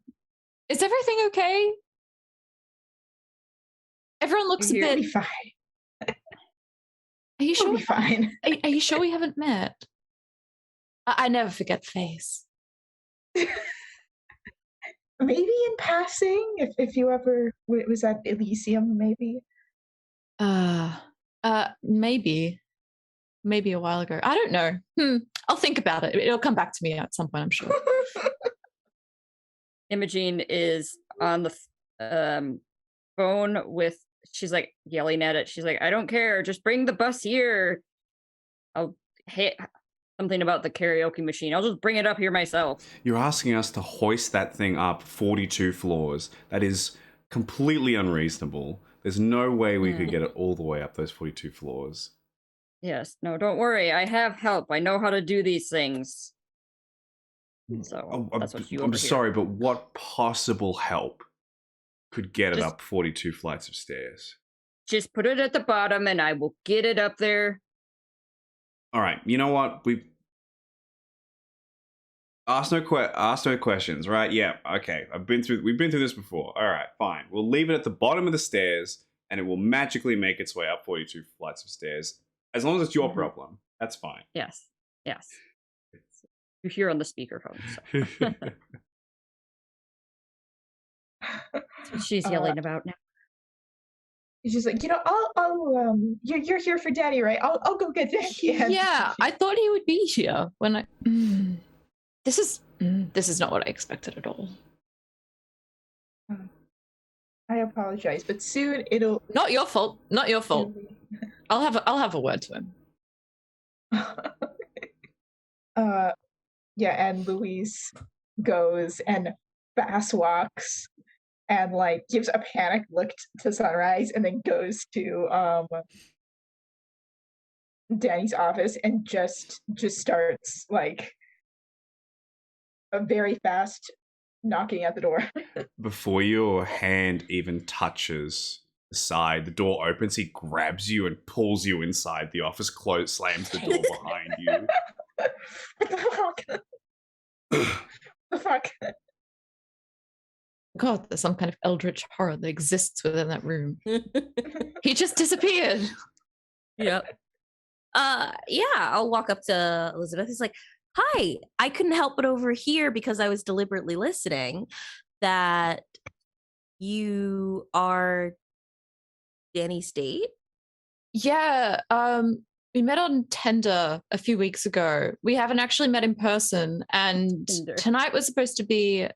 Is everything okay? Everyone looks a You'll It'll bit. be fine. Are you It'll sure? be fine. Are you sure we haven't met? I never forget face. Maybe in passing, if you ever was at Elysium, maybe. Maybe a while ago. I don't know. I'll think about it. It'll come back to me at some point, I'm sure. Imogene is on the phone with, she's like yelling at it. She's like, I don't care. Just bring the bus here. I'll hit something about the karaoke machine. I'll just bring it up here myself. You're asking us to hoist that thing up 42 floors. That is completely unreasonable. There's no way we could get it all the way up those 42 floors. Yes. No, don't worry. I have help. I know how to do these things. So that's what you I'm overhear. sorry, but what possible help could get it Just- up 42 flights of stairs? Just put it at the bottom and I will get it up there. All right, you know what? We've asked no questions, right? Yeah, okay. We've been through this before. All right, fine. We'll leave it at the bottom of the stairs, and it will magically make its way up 42 flights of stairs. As long as it's your problem, that's fine. Yes. Yes. You hear on the speakerphone. So. That's what she's yelling about now. He's just like, I'll you're here for Daddy, right? I'll go get Daddy. And Yeah, I thought he would be here when I. This is not what I expected at all. I apologize, but soon it'll. Not your fault. Not your fault. I'll have a word to him. Yeah, and Luis goes and fast walks and like gives a panic look to Sunrise and then goes to Danny's office and just starts like a very fast knocking at the door. Before your hand even touches the side, the door opens. He grabs you and pulls you inside. The office slams the door behind you. What the fuck? The fuck? God, there's some kind of eldritch horror that exists within that room. He just disappeared. Yep. Yeah, I'll walk up to Elizabeth. It's like, hi, I couldn't help but overhear because I was deliberately listening that you are Danny's date. Yeah, we met on Tinder a few weeks ago. We haven't actually met in person, and Tinder. tonight was supposed to be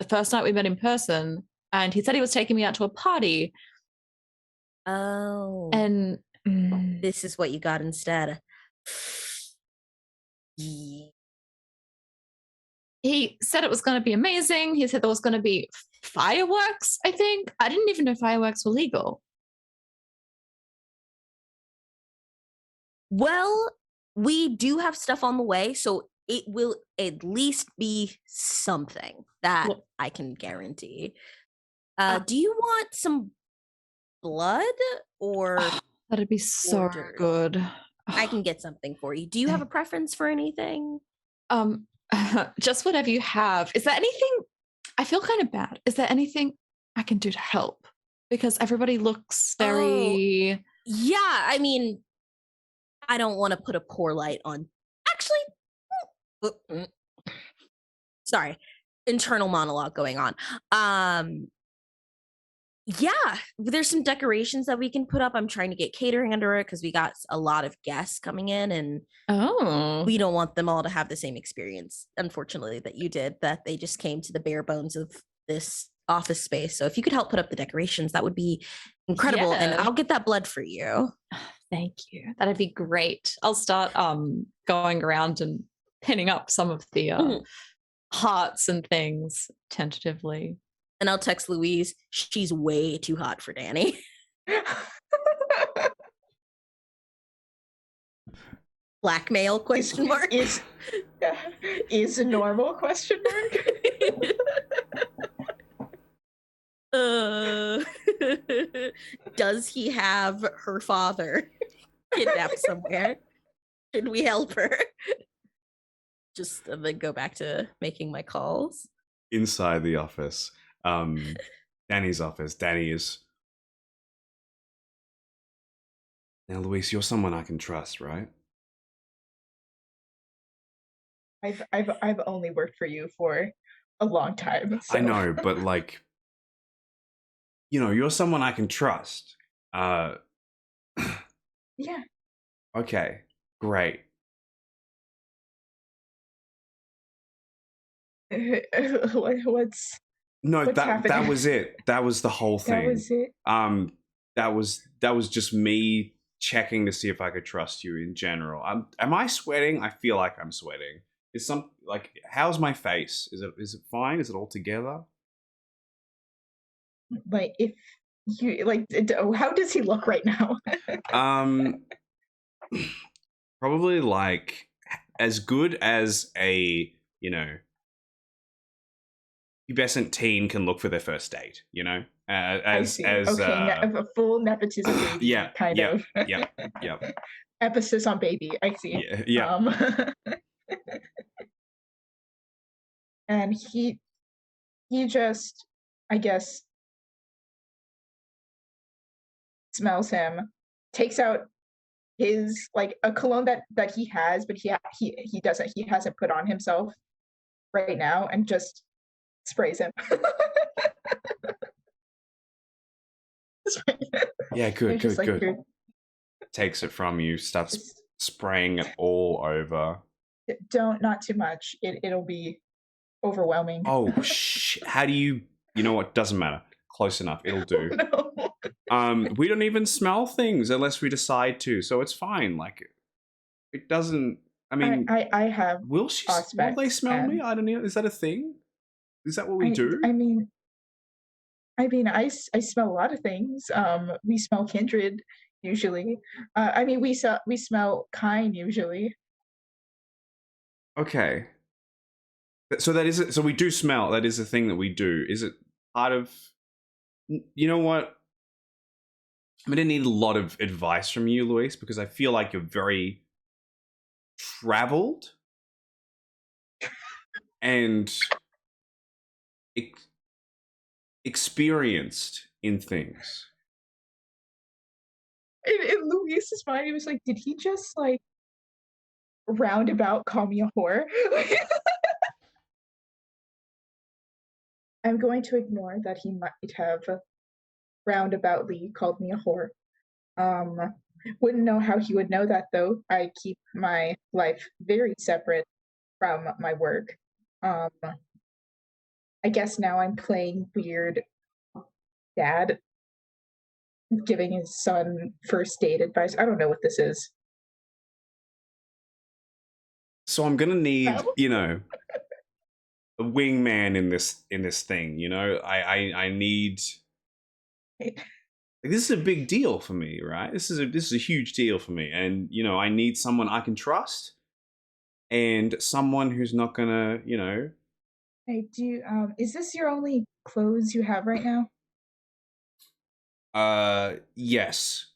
the first night we met in person, and he said he was taking me out to a party. Oh. And this is what you got instead. Ye- He said it was going to be amazing. He said there was going to be fireworks, I think. I didn't even know fireworks were legal. Well, we do have stuff on the way, so it will at least be something that Well- I can guarantee. Uh, Do you want some blood or That'd be so orders? good. I can get something for you. Do you have a preference for anything? Just whatever you have. Is there anything? I feel kind of bad. Is there anything I can do to help? Because everybody looks very. Yeah, I mean, I don't want to put a poor light on. Actually, sorry, internal monologue going on. Yeah, there's some decorations that we can put up. I'm trying to get catering under it because we got a lot of guests coming in, and Oh. we don't want them all to have the same experience, unfortunately, that you did, that they just came to the bare bones of this office space. So if you could help put up the decorations, that would be incredible. And Yeah. I'll get that blood for you. Thank you. That'd be great. I'll start going around and pinning up some of the Mhm. hearts and things tentatively. And I'll text Louise. She's way too hot for Danny. Blackmail question mark. Is a normal question mark? Does he have her father kidnapped somewhere? Should we help her? Just then go back to making my calls. Inside the office, Danny's office, Danny is. Now, Luis, you're someone I can trust, right? I've only worked for you for a long time. So. I know, but like, you're someone I can trust. Yeah. Okay, great. What's No, What's that happening? was it. That was the whole thing. that was it? That was just me checking to see if I could trust you in general. Am I sweating? I feel like I'm sweating. How's my face? Is it fine? Is it all together? Like if you how does he look right now? Probably like as good as a pubescent teen can look for their first date. I see. A full nepotism baby. Yeah, kind yeah, of. yeah. Emphasis on baby. I see. Yeah. And he just, I guess, smells him, takes out his a cologne that he has, but he hasn't put on himself right now, and just sprays him. Yeah, good. Here, Takes it from you, starts just spraying it all over. not too much. It'll be overwhelming. Oh, how do you? You know what? Doesn't matter. Close enough. It'll do. No. We don't even smell things unless we decide to, so it's fine. Like, it doesn't. I mean, I have. will they smell me? and- I don't know. Is that a thing? Is that what we do? I mean, I smell a lot of things. We smell kindred usually. We smell kind usually. Okay. So that is it. So we do smell. That is a thing that we do. Is it part of? You know what? I'm gonna need a lot of advice from you, Luis, because I feel like you're very traveled and experienced in things. In Luis's mind, he was like, did he just roundabout call me a whore? I'm going to ignore that he might have roundaboutly called me a whore. Wouldn't know how he would know that though. I keep my life very separate from my work. I guess now I'm playing weird dad giving his son first date advice. I don't know what this is. So I'm gonna need, Oh. you know, a wingman in this thing. You know, I need. Like, this is a big deal for me, right? This is a huge deal for me, and you know, I need someone I can trust, and someone who's not gonna, you know. I do. Is this your only clothes you have right now? Yes.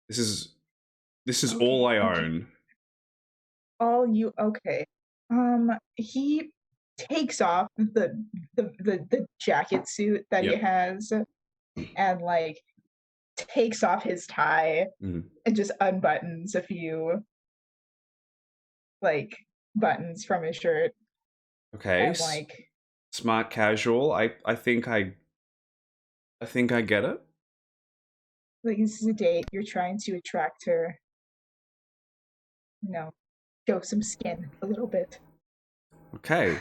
This is Okay, all I okay. own. All you okay? He takes off the jacket suit that he Yep. has, and like takes off his tie Mhm. and just unbuttons a few like buttons from his shirt Okay. and like Smart casual. I think I get it. this is a date. You're trying to attract her. No, show some skin a little bit. Okay.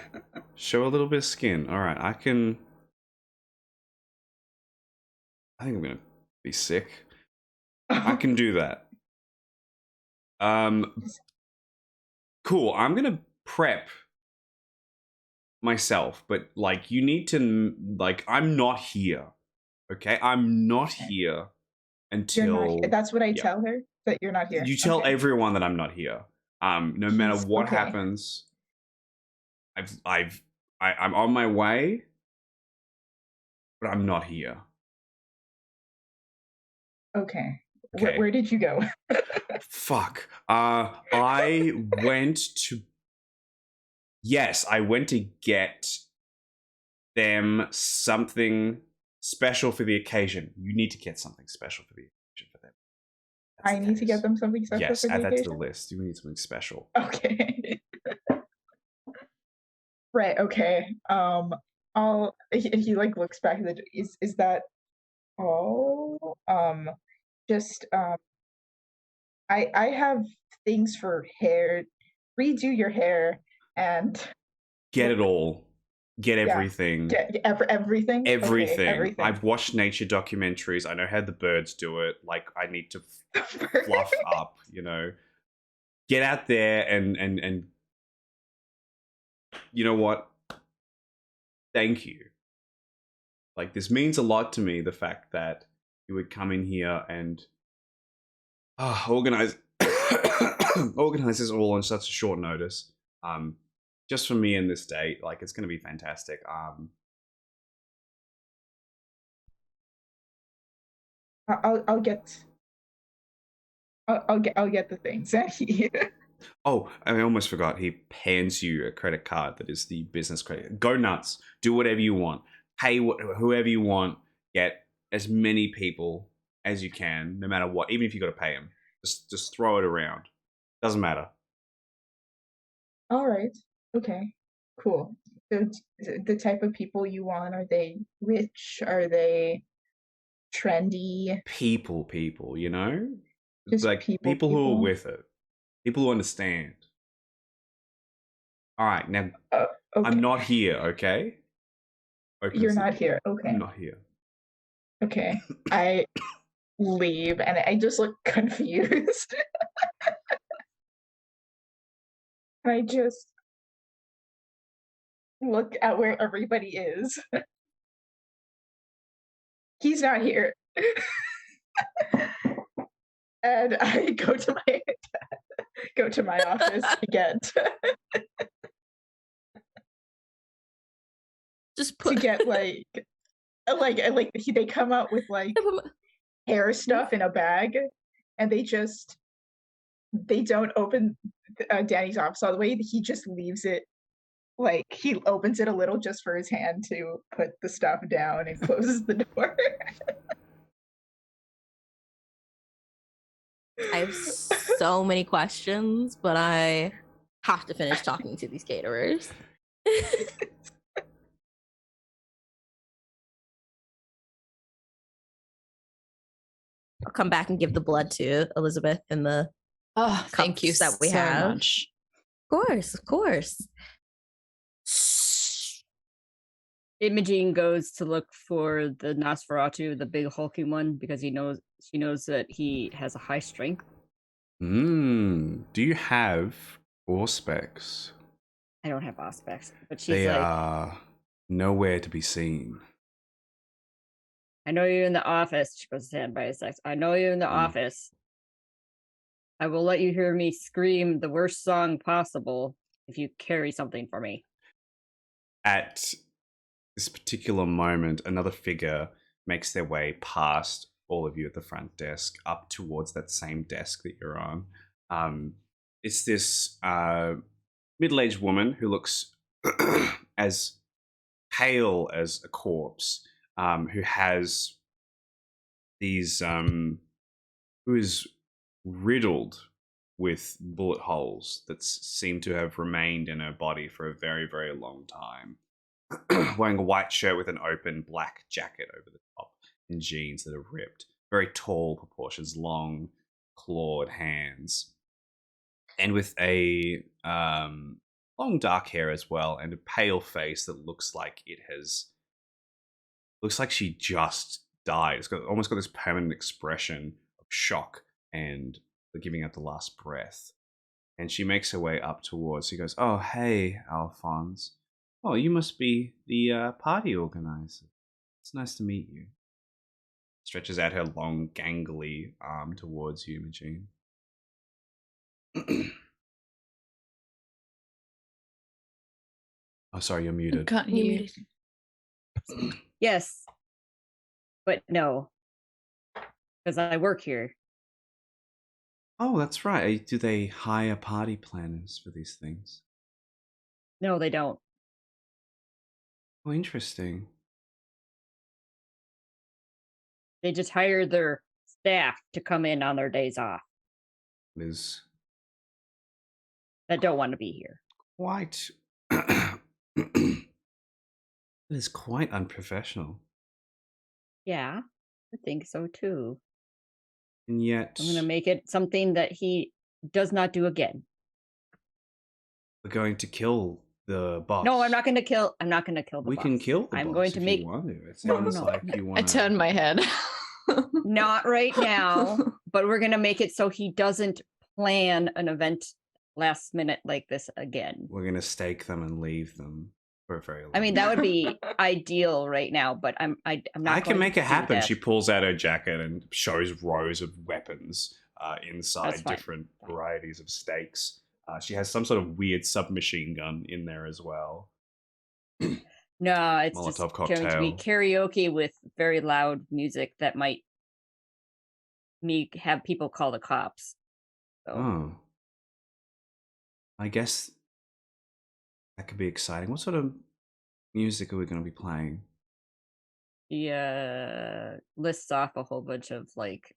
Show a little bit of skin. All right. I think I'm gonna be sick. I can do that. Cool. I'm gonna prep myself, but like you need to like I'm not here. Okay? I'm not Okay. here You're until not. That's what I yeah. tell her, that you're not here. You tell Okay. everyone that I'm not here. No matter He's what okay. happens, I'm on my way, but I'm not here. Okay. Okay. Where did you go? Fuck. I went to. Yes, I went to get them something special for the occasion. You need to get something special for the occasion for them. I need to get them something special Yes, for the add that to the occasion. list. You need something special. Okay. Right. Okay. I'll. He like looks back at the. Is that all? Just I have things for hair. Redo your hair and Get it all. Get everything. get everything. Everything. Okay, everything. I've watched nature documentaries. I know how the birds do it. Like I need to fluff up, you know. Get out there and you know what? Thank you. Like this means a lot to me, the fact that you would come in here and organize organize this all on such a short notice. Just for me in this date, like it's gonna be fantastic. I'll get. I'll get the things. Oh, I almost forgot. He hands you a credit card that is the business credit. Go nuts. Do whatever you want. Pay whoever you want. Get as many people as you can, no matter what. Even if you got to pay them, just throw it around. Doesn't matter. All right. Okay. Cool. So the type of people you want, are they rich? Are they trendy? People, you know, Just like people who are with it. People who understand. All right, now Okay. I'm not here. Okay. You're not here. Okay. I'm not here. Okay. I leave and I just look confused. I just look at where everybody is. He's not here. And I go to my office to get Just put like they come out with like hair stuff in a bag, and they don't open Danny's office all the way. He just leaves it, like he opens it a little just for his hand to put the stuff down and closes the door. I have so many questions, but I have to finish talking to these caterers. I'll come back and give the blood to Elizabeth and the thank you cups that we so have. much. Of course. Imogene goes to look for the Nosferatu, the big hulking one, because she knows that he has a high strength. Do you have Auspex? I don't have aspects, but she's They like, are nowhere to be seen. I know you're in the office. She goes to stand by his side. I know you're in the office. I will let you hear me scream the worst song possible if you carry something for me. At this particular moment, another figure makes their way past all of you at the front desk up towards that same desk that you're on. It's this middle-aged woman who looks as pale as a corpse, who has these who is riddled with bullet holes that seem to have remained in her body for a very, very long time. Wearing a white shirt with an open black jacket over the top and jeans that are ripped. Very tall proportions, long, clawed hands. And with a long dark hair as well, and a pale face that looks like she just died. It's almost got this permanent expression of shock and giving out the last breath. And she makes her way up towards. She goes, "Oh, hey, Alphonse. Oh, you must be the party organizer. It's nice to meet you." Stretches out her long, gangly arm towards you, Imogene. Oh, sorry, you're muted. Can't You hear. muted. Yes, but no, because I work here. Oh, that's right. Do they hire party planners for these things? No, they don't. Oh, interesting. They just hire their staff to come in on their days off It is that don't want to be here. quite. It is quite unprofessional. Yeah, I think so too. And yet, I'm going to make it something that he does not do again. we're going to kill the boss. No, I'm not going to kill. I'm not going to kill the We boss. can kill the I'm boss going to if make. you want to. It No, sounds no, like no. you I want turned my head. Not right now, but we're going to make it so he doesn't plan an event last minute like this again. We're going to stake them and leave them for a very long I mean, that would be ideal right now, but I'm not. I can going make to it do happen. that. She pulls out her jacket and shows rows of weapons That's inside fine. different varieties of stakes. She has some sort of weird submachine gun in there as well. No, it's Molotov just going to be cocktail. karaoke with very loud music that might have people call the cops. So Oh. I guess that could be exciting. What sort of music are we going to be playing? he lists off a whole bunch of like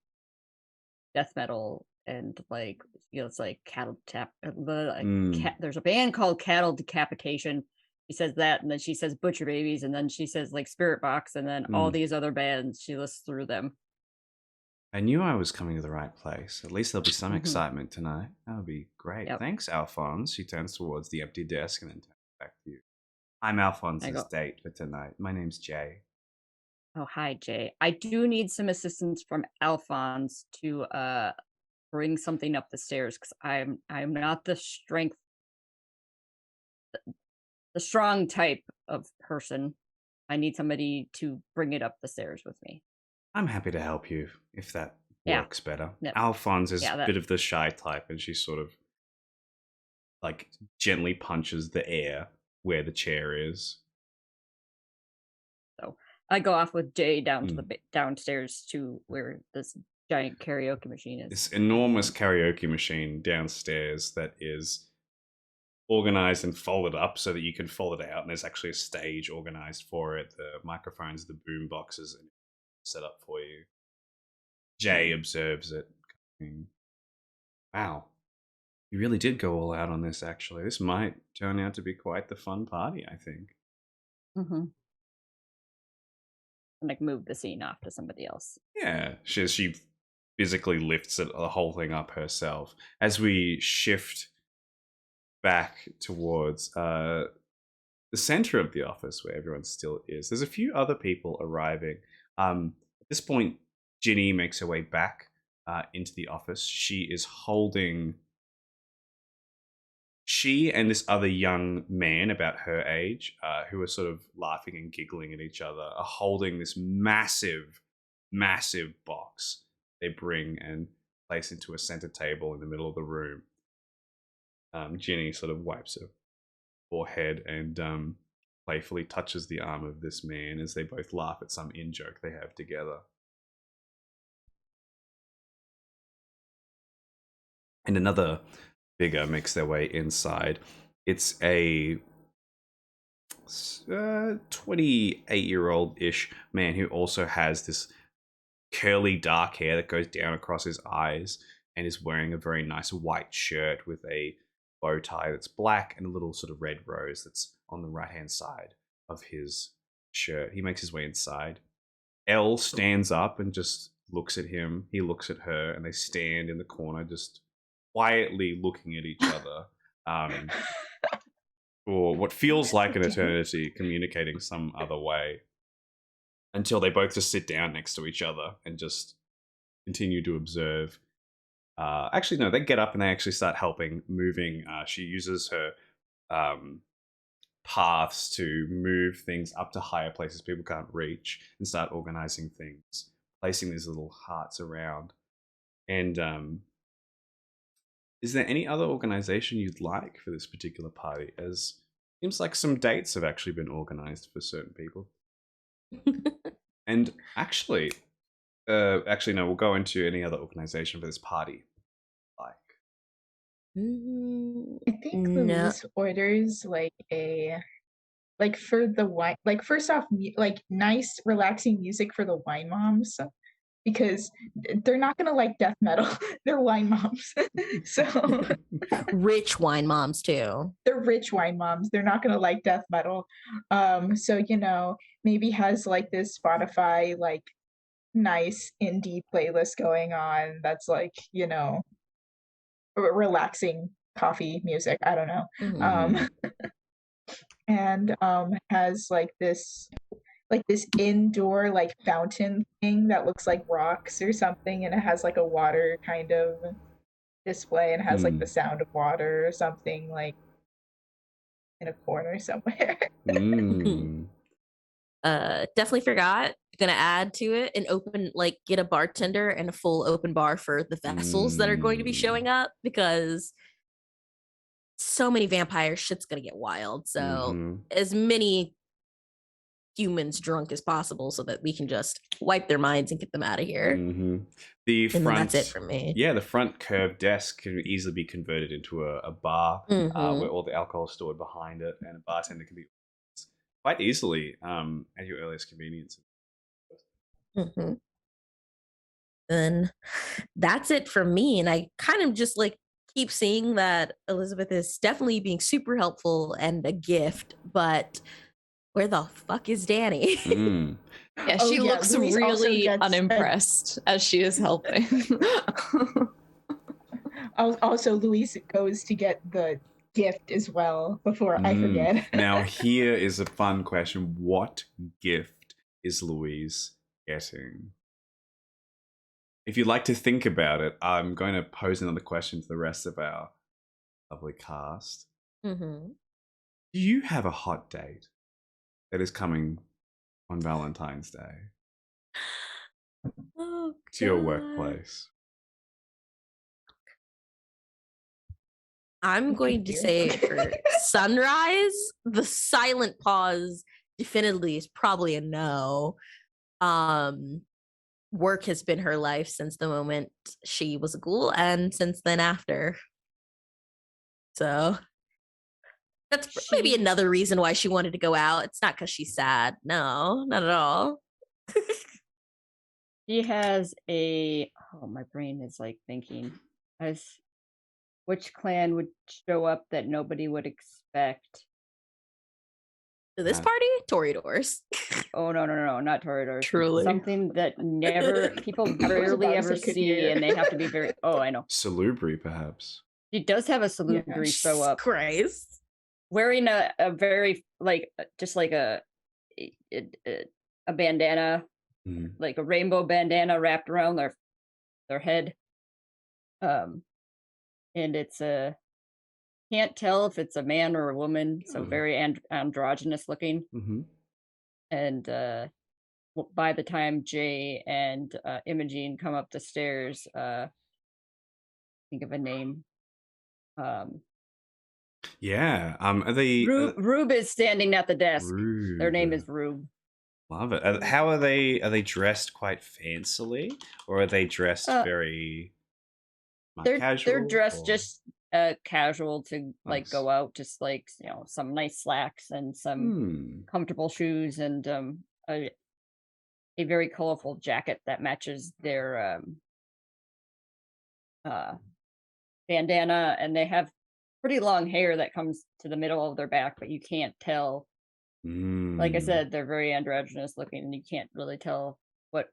death metal and like it's like cattle tap. There's a band called Cattle Decapitation. She says that, and then she says Butcher Babies, and then she says like Spirit Box, and then all these other bands. She lists through them. I knew I was coming to the right place. At least there'll be some excitement tonight. That would be great. Yep. Thanks, Alphonse. She turns towards the empty desk and then turns back to you. I'm Alphonse's date for tonight. My name's Jay. Oh, hi, Jay. I do need some assistance from Alphonse to bring something up the stairs because I'm not the strong type of person. I need somebody to bring it up the stairs with me. I'm happy to help you if that Yeah. works better. Yep. Alphonse is Yeah, a bit of the shy type, and she sort of like gently punches the air where the chair is. So I go off with Jay down to the downstairs to where this giant karaoke machine is. This enormous karaoke machine downstairs that is organized and folded up so that you can fold it out, and there's actually a stage organized for it. The microphones, the boom boxes, and set up for you. Jay observes it. Wow, you really did go all out on this. Actually, this might turn out to be quite the fun party. I think. And like move the scene off to somebody else. Yeah, she physically lifts the whole thing up herself. As we shift back towards the the center of the office where everyone still is, there's a few other people arriving. At this point, Ginny makes her way back into the office. She and this other young man about her age, who are sort of laughing and giggling at each other, are holding this massive, massive box they bring and place into a center table in the middle of the room. Ginny sort of wipes her forehead and playfully touches the arm of this man as they both laugh at some in-joke they have together. And another figure makes their way inside. It's a 28-year-old-ish man who also has this curly dark hair that goes down across his eyes and is wearing a very nice white shirt with a bow tie that's black and a little sort of red rose that's on the right-hand side of his shirt. He makes his way inside. Elle stands up and just looks at him. He looks at her, and they stand in the corner just quietly looking at each other for what feels like an eternity, communicating some other way, until they both just sit down next to each other and just continue to observe. Actually, no, they get up and they actually start helping, moving. She uses her paths to move things up to higher places people can't reach and start organizing things, placing these little hearts around. And is there any other organization you'd like for this particular party? As seems like some dates have actually been organized for certain people. And actually, no, we'll go into any other organization for this party. I think Louise orders like for the wine, like first off, like nice relaxing music for the wine moms, because they're not gonna like death metal. They're wine moms. So rich wine moms too. They're rich wine moms. They're not gonna like death metal. So maybe has like this Spotify like nice indie playlist going on that's like relaxing coffee music. I don't know. And has like this indoor like fountain thing that looks like rocks or something, and it has like a water kind of display and has like the sound of water or something like in a corner somewhere. Definitely forgot. Gonna add to it and open, like, get a bartender and a full open bar for the vessels that are going to be showing up, because so many vampires, shit's gonna get wild. So as many humans drunk as possible so that we can just wipe their minds and get them out of here. The front, that's it for me. Yeah, the front curved desk can easily be converted into a bar where all the alcohol is stored behind it, and a bartender can be quite easily at your earliest convenience. Then that's it for me, and I kind of just like keep seeing that Elizabeth is definitely being super helpful and a gift, but where the fuck is Danny? Yeah, she looks really unimpressed as she is helping. Also, Louise goes to get the gift as well before I forget. Now, here is a fun question. What gift is Louise getting? If you'd like to think about it, I'm going to pose another question to the rest of our lovely cast. Do you have a hot date that is coming on Valentine's Day to your workplace? I'm going to say for Sunrise, the silent pause definitively is probably a no. Work has been her life since the moment she was a ghoul, and since then after. So that's maybe another reason why she wanted to go out. It's not because she's sad. No, not at all. She has my brain is like thinking, which clan would show up that nobody would expect? To this party? Toreadors. Oh, no, not Toreadors. Truly. Something that people rarely ever see, and they have to be very, I know. Salubri, perhaps. She does have a Salubri show up. Christ. wearing a very just like a bandana, Mhm. like a rainbow bandana wrapped around their head. And it's can't tell if it's a man or a woman, so Hmm. very androgynous looking. Mhm. And by the time Jay and Imogene come up the stairs, think of a name. Yeah. Are they Rube is standing at the desk. Their name Rube? is Rube. Love it. How are they? Are they dressed quite fancily, or are they dressed very casual? They're dressed or- just casual to like Nice. go out, just like some nice slacks and some Hmm. comfortable shoes and a very colorful jacket that matches their bandana, and they have pretty long hair that comes to the middle of their back, but you can't tell. Like I Hmm. said, they're very androgynous looking, and you can't really tell what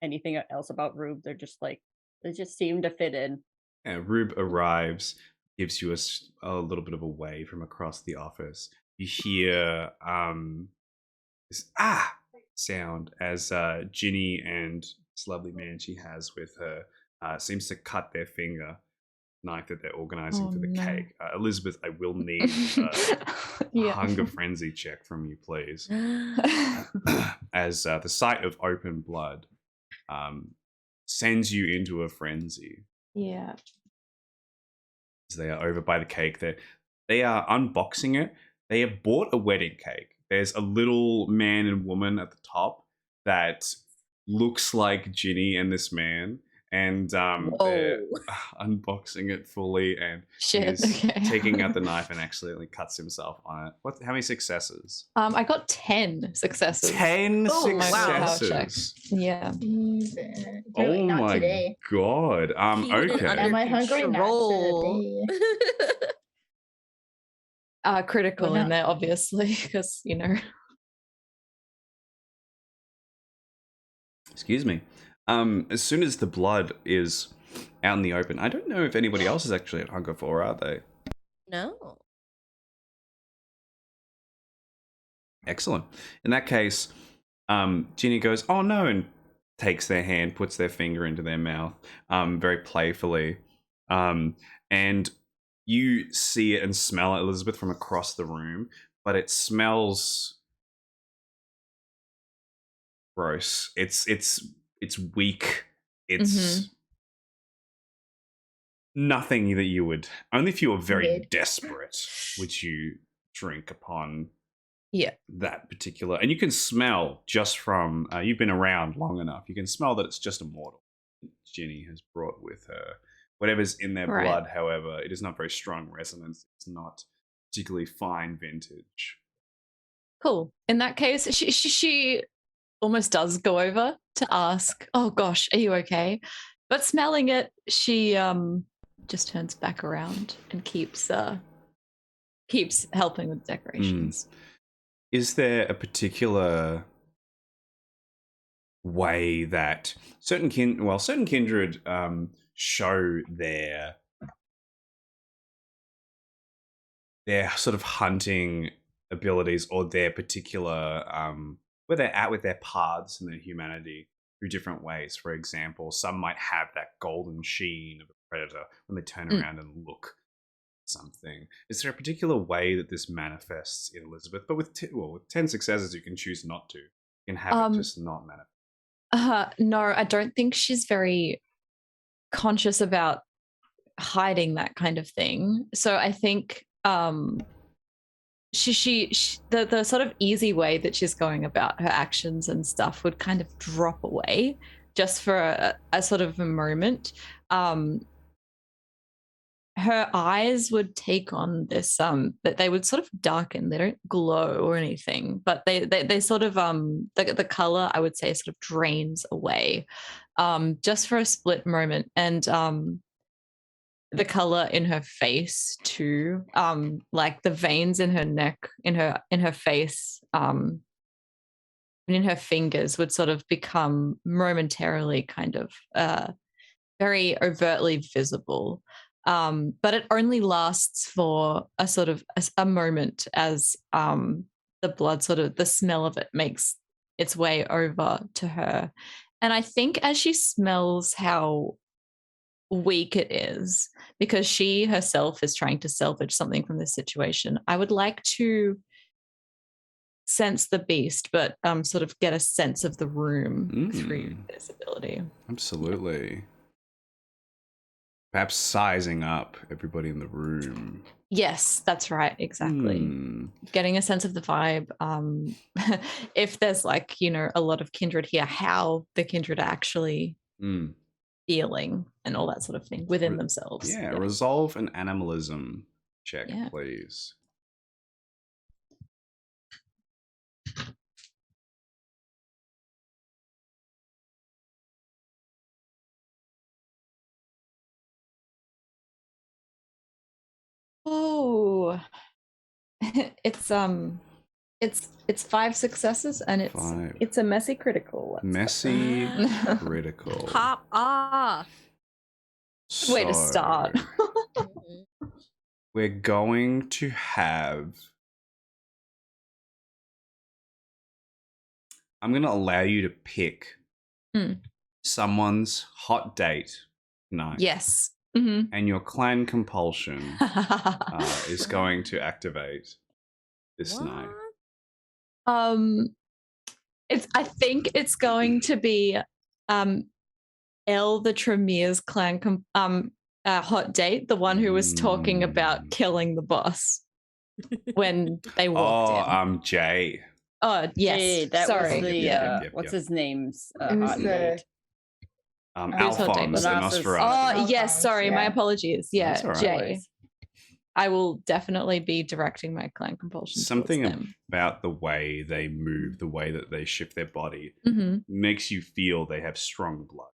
anything else about Rube. They're just like they just seem to fit in. Yeah, Rube arrives, gives you a little bit of a wave from across the office. You hear this sound as Ginny and this lovely man she has with her seems to cut their finger. Knife that they're organizing Oh, for the no. cake. Elizabeth, I will need a hunger frenzy check from you, please. As the sight of open blood sends you into a frenzy. Yeah. As they are over by the cake. They are unboxing it. They have bought a wedding cake. There's a little man and woman at the top that looks like Ginny and this man. And they're unboxing it fully, and Shit. he's Okay. taking out the knife and accidentally cuts himself on it. How many successes? I got 10 successes. 10 Oh, wow. successes. Yeah. Jesus. Oh Really, not my today. god. Keeping it Okay. under Am I hungry? Not control. Critical Well, in there, obviously, because Excuse me. As soon as the blood is out in the open, I don't know if anybody else is actually at Hunger for, are they? No. Excellent. In that case, Ginny goes, "Oh no," and takes their hand, puts their finger into their mouth, very playfully. And you see it and smell it, Elizabeth, from across the room, but it smells gross. It's weak. It's nothing that you would. Only if you were very Indeed. desperate would you drink upon Yeah. that particular. And you can smell just from you've been around long enough. You can smell that it's just a mortal Ginny has brought with her. Whatever's in their Right. blood, however, it is not very strong resonance. It's not particularly fine vintage. Cool. In that case, she almost does go over to ask, "Oh gosh, are you okay?" But smelling it, she just turns back around and keeps helping with decorations. Is there a particular way that certain kindred show their sort of hunting abilities, or their particular where they're at with their paths and their humanity through different ways? For example, some might have that golden sheen of a predator when they turn around and look at something. Is there a particular way that this manifests in Elizabeth? But with 10 successes, you can choose not to. You can have it just not manifest. No, I don't think she's very conscious about hiding that kind of thing. So I think she the sort of easy way that she's going about her actions and stuff would kind of drop away just for a sort of a moment. Her eyes would take on this that they would sort of darken. They don't glow or anything, but they sort of the color, I would say, sort of drains away just for a split moment. And the color in her face too, like the veins in her neck, in her face, and in her fingers would sort of become momentarily kind of very overtly visible. But it only lasts for a sort of a moment as the blood the smell of it makes its way over to her. And I think as she smells how weak it is, because she herself is trying to salvage something from this situation, I would like to sense the beast, but sort of get a sense of the room through this ability. Absolutely. Perhaps sizing up everybody in the room. Yes, that's right. Exactly. Getting a sense of the vibe. If there's a lot of kindred here, how the kindred are actually feeling and all that sort of thing within themselves. Yeah, resolve an animalism check, Yeah. please. Oh, it's 5 successes and it's a messy critical. Messy critical. Pop off. Way to start. We're going to have. I'm going to allow you to pick someone's hot date night. Yes. And your clan compulsion is going to activate this night. I think it's going to be El the Tremere's clan hot date, the one who was talking about killing the boss when they walked in. Jay. Oh yes, Jay, that sorry. was the what's his name's hot date? Alphonse and Nosferatu. Oh yes, sorry, my apologies. Yeah, right. Jay. I will definitely be directing my clan compulsion. Something about the way they move, the way that they shift their body, makes you feel they have strong blood.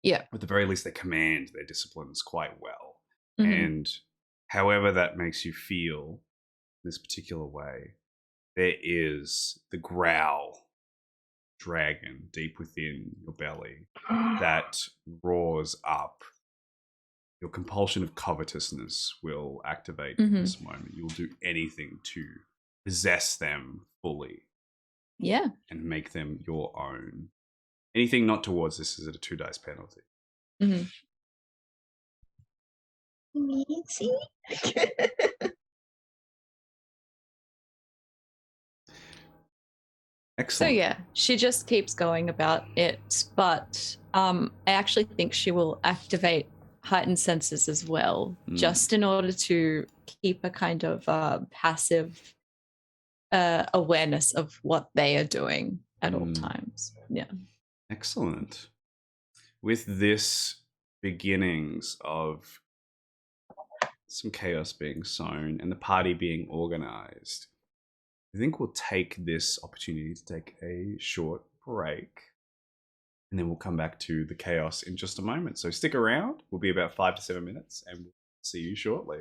Yeah. At the very least, they command their disciplines quite well. And however that makes you feel in this particular way, there is the growl dragon deep within your belly that roars up. Your compulsion of covetousness will activate in this moment. You'll do anything to possess them fully. Yeah. And make them your own. Anything not towards this is at a 2 dice penalty. Excellent. So yeah, she just keeps going about it, but I actually think she will activate heightened senses as well, just in order to keep a kind of passive awareness of what they are doing at all times. Yeah. Excellent. With this beginnings of some chaos being sown and the party being organized, I think we'll take this opportunity to take a short break. And then we'll come back to the chaos in just a moment. So stick around. We'll be about 5 to 7 minutes and we'll see you shortly.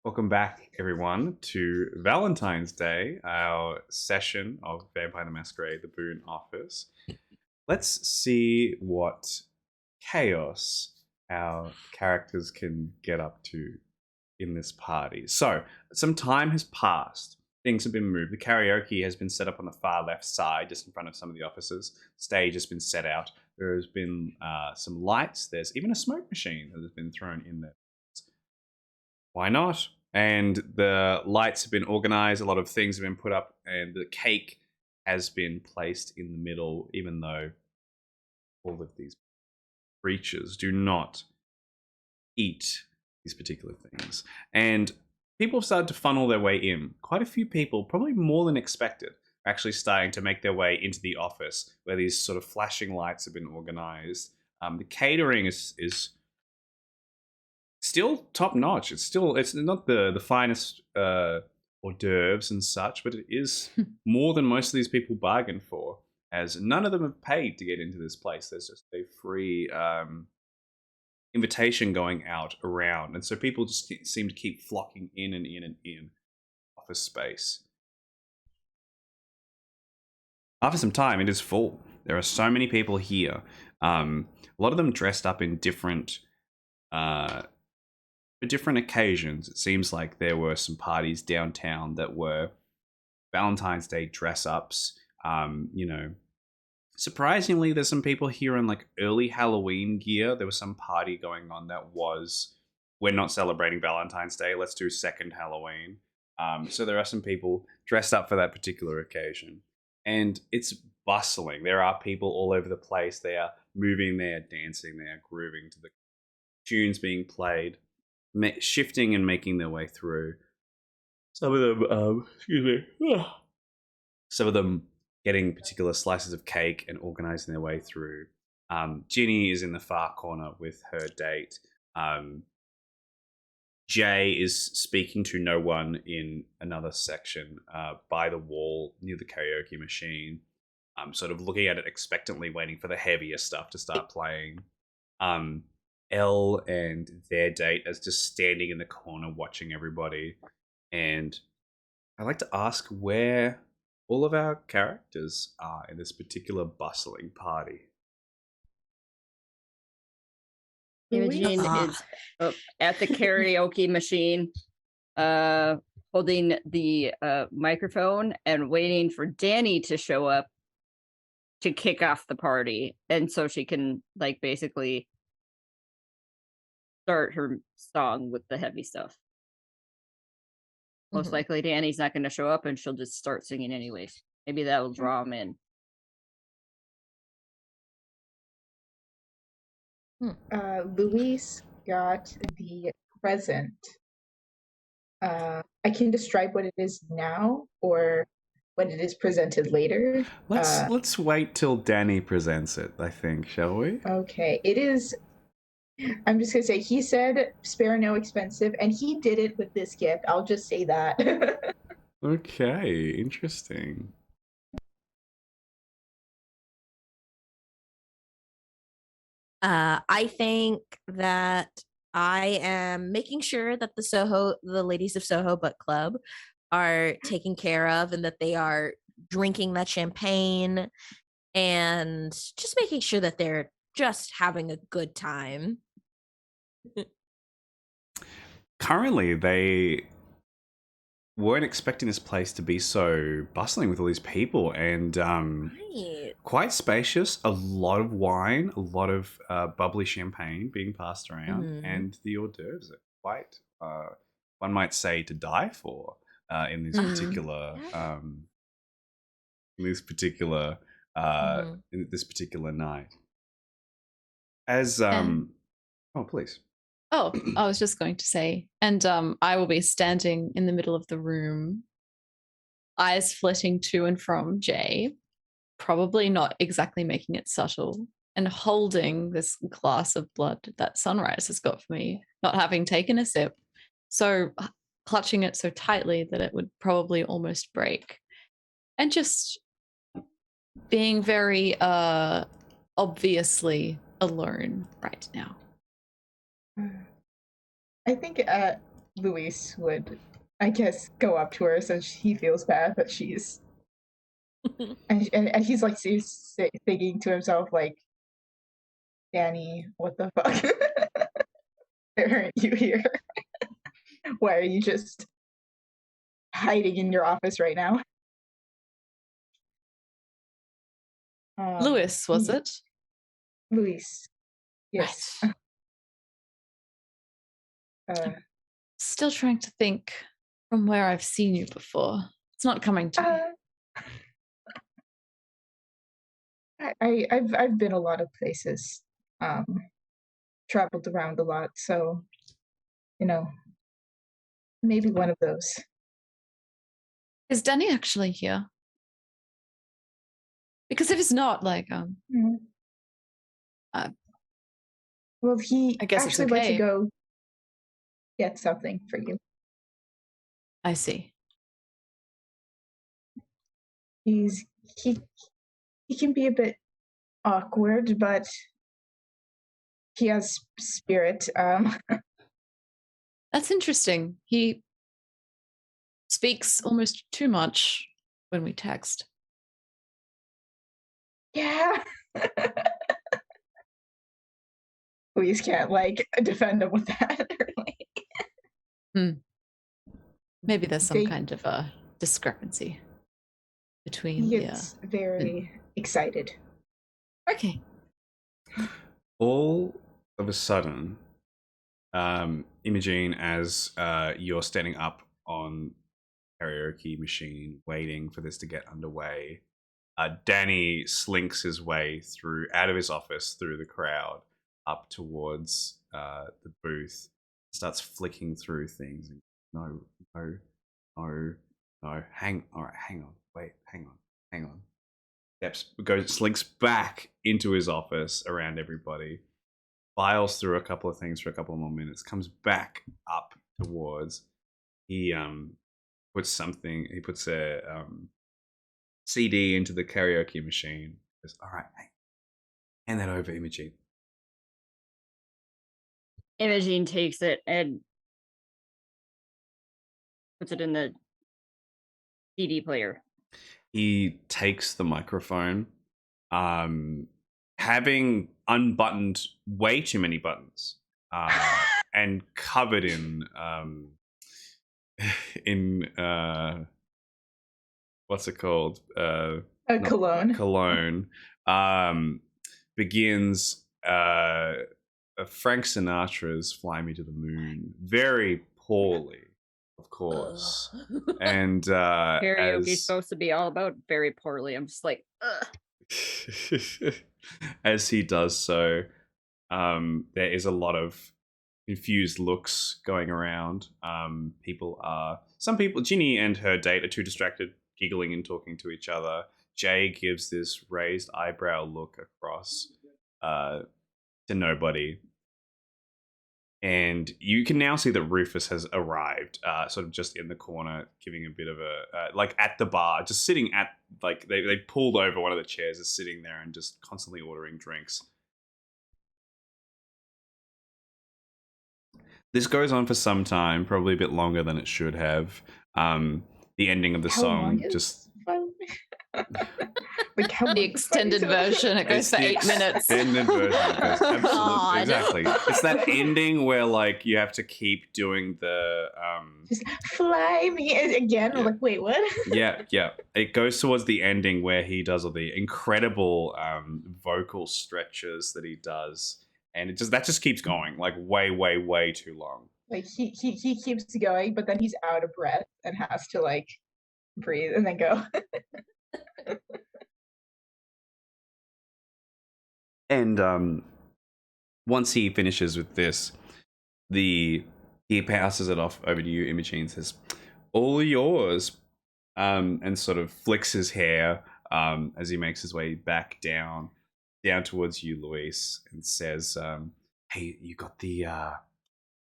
Welcome back, everyone, to Valentine's Day, our session of Vampire the Masquerade, the Boon office. Let's see what chaos our characters can get up to in this party. So, some time has passed. Things have been moved. The karaoke has been set up on the far left side, just in front of some of the offices. Stage has been set out. There has been some lights. There's even a smoke machine that has been thrown in there. Why not? And the lights have been organized. A lot of things have been put up, and the cake has been placed in the middle, even though all of these creatures do not eat these particular things. And people have started to funnel their way in. Quite a few people, probably more than expected, are actually starting to make their way into the office where these sort of flashing lights have been organized. The catering is still top notch. It's not the finest hors d'oeuvres and such, but it is more than most of these people bargain for, as none of them have paid to get into this place. There's just a free invitation going out around, and so people just seem to keep flocking in and in and in office space. After some time, it is full. There are so many people here. A lot of them dressed up in different for different occasions. It seems like there were some parties downtown that were Valentine's Day dress ups. Surprisingly, there's some people here in like early Halloween gear. There was some party going on that was, we're not celebrating Valentine's Day, let's do second Halloween. So there are some people dressed up for that particular occasion. And it's bustling. There are people all over the place. They are moving, they are dancing, they are grooving to the tunes being played, shifting and making their way through. Some of them, some of them getting particular slices of cake and organizing their way through. Ginny is in the far corner with her date. Jay is speaking to no one in another section by the wall near the karaoke machine, sort of looking at it expectantly, waiting for the heavier stuff to start playing. Elle and their date is just standing in the corner watching everybody. And I'd like to ask where all of our characters are in this particular bustling party. Imogen is at the karaoke machine, holding the microphone and waiting for Danny to show up to kick off the party, and so she can like basically start her song with the heavy stuff. Most likely Danny's not going to show up and she'll just start singing anyways. Maybe that will draw him in. Luis got the present. I can describe what it is now or when it is presented later. Let's wait till Danny presents it, I think, shall we? Okay, it is. I'm just gonna say he said spare no expensive, and he did it with this gift. I'll just say that. Okay, interesting. I think that I am making sure that the ladies of Soho Book Club are taken care of, and that they are drinking that champagne and just making sure that they're just having a good time. Currently, they weren't expecting this place to be so bustling with all these people, and Right. quite spacious. A lot of wine, a lot of bubbly champagne being passed around, and the hors d'oeuvres are quite, one might say, to die for in this particular in this particular night. As oh, please. Oh, I was just going to say, and I will be standing in the middle of the room, eyes flitting to and from Jay, probably not exactly making it subtle, and holding this glass of blood that Sunrise has got for me, not having taken a sip, so clutching it so tightly that it would probably almost break, and just being very obviously alone right now. I think Luis would, I guess, go up to her so he feels bad that she's, and he's like thinking to himself like, Danny, what the fuck? Why aren't you here? Why are you just hiding in your office right now? Lewis, was it? Luis. Yes. Right. Still trying to think from where I've seen you before. It's not coming to me. I've been a lot of places, traveled around a lot, so maybe one of those. Is Danny actually here? Because if it's not, like, well, he I guess it's actually went to okay. go get something for you. I see. He can be a bit awkward, but he has spirit. That's interesting. He speaks almost too much when we text. Yeah. Please can't like defend him with that. Maybe there's some kind of a discrepancy between he gets very excited. Okay. All of a sudden, Imogene, as you're standing up on karaoke machine waiting for this to get underway, Danny slinks his way through out of his office through the crowd up towards the booth, starts flicking through things. And, no, hang on, wait, hang on. Slinks back into his office around everybody, files through a couple of things for a couple of more minutes, comes back up towards. He puts a CD into the karaoke machine. Goes, all right, hey, hand that over, Imogene. Imogene takes it and puts it in the CD player. He takes the microphone, having unbuttoned way too many buttons, and covered in what's it called? Cologne. Cologne. Begins Frank Sinatra's "Fly Me to the Moon" very poorly, of course. And karaoke's supposed to be all about very poorly. I'm just like, ugh. As he does so, there is a lot of confused looks going around. Some people, Ginny and her date are too distracted, giggling and talking to each other. Jay gives this raised eyebrow look across to nobody. And you can now see that Rufus has arrived, sort of just in the corner, giving a bit of a, like at the bar, just sitting at, like, they pulled over one of the chairs, is sitting there and just constantly ordering drinks. This goes on for some time, probably a bit longer than it should have. The ending of the song just... Like the extended version, it goes for 8 minutes. Extended version, it goes, absolutely, exactly. It's that ending where, like, you have to keep doing the just fly me again. Yeah. I'm like, wait, what? yeah. It goes towards the ending where he does all the incredible vocal stretches that he does, and that just keeps going, like, way too long. Like he keeps going, but then he's out of breath and has to like breathe and then go. And once he finishes with this, he passes it off over to you, Imogene, says, "All yours," and sort of flicks his hair as he makes his way back down towards you, Luis, and says, "Hey, you got the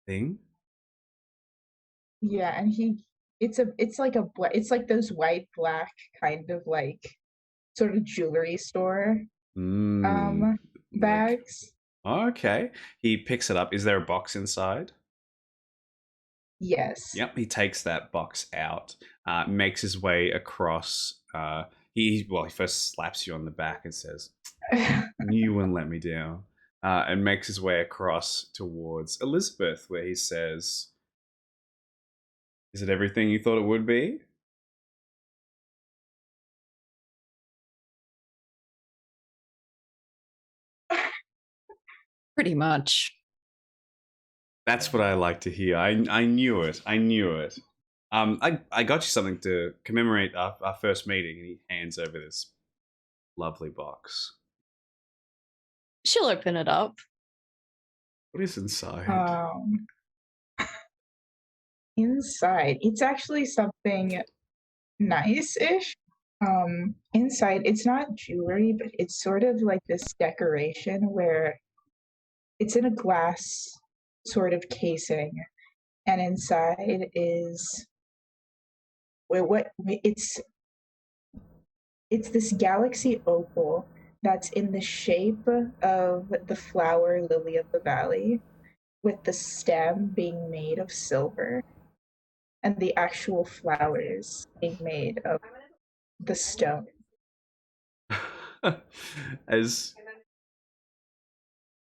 thing?" Yeah, and it's like those white black kind of like sort of jewelry store bags. Okay. He picks it up. Is there a box inside? Yes. Yep, he takes that box out, makes his way across. He first slaps you on the back and says, "Knew you wouldn't let me down," and makes his way across towards Elizabeth, where he says, "Is it everything you thought it would be?" Pretty much. That's what I like to hear. I knew it. I knew it. I got you something to commemorate our first meeting, and he hands over this lovely box. She'll open it up. What is inside? Inside, it's actually something nice-ish. Inside, it's not jewelry, but it's sort of like this decoration where it's in a glass sort of casing, and inside is it's this galaxy opal that's in the shape of the flower lily of the valley, with the stem being made of silver and the actual flowers being made of the stone. As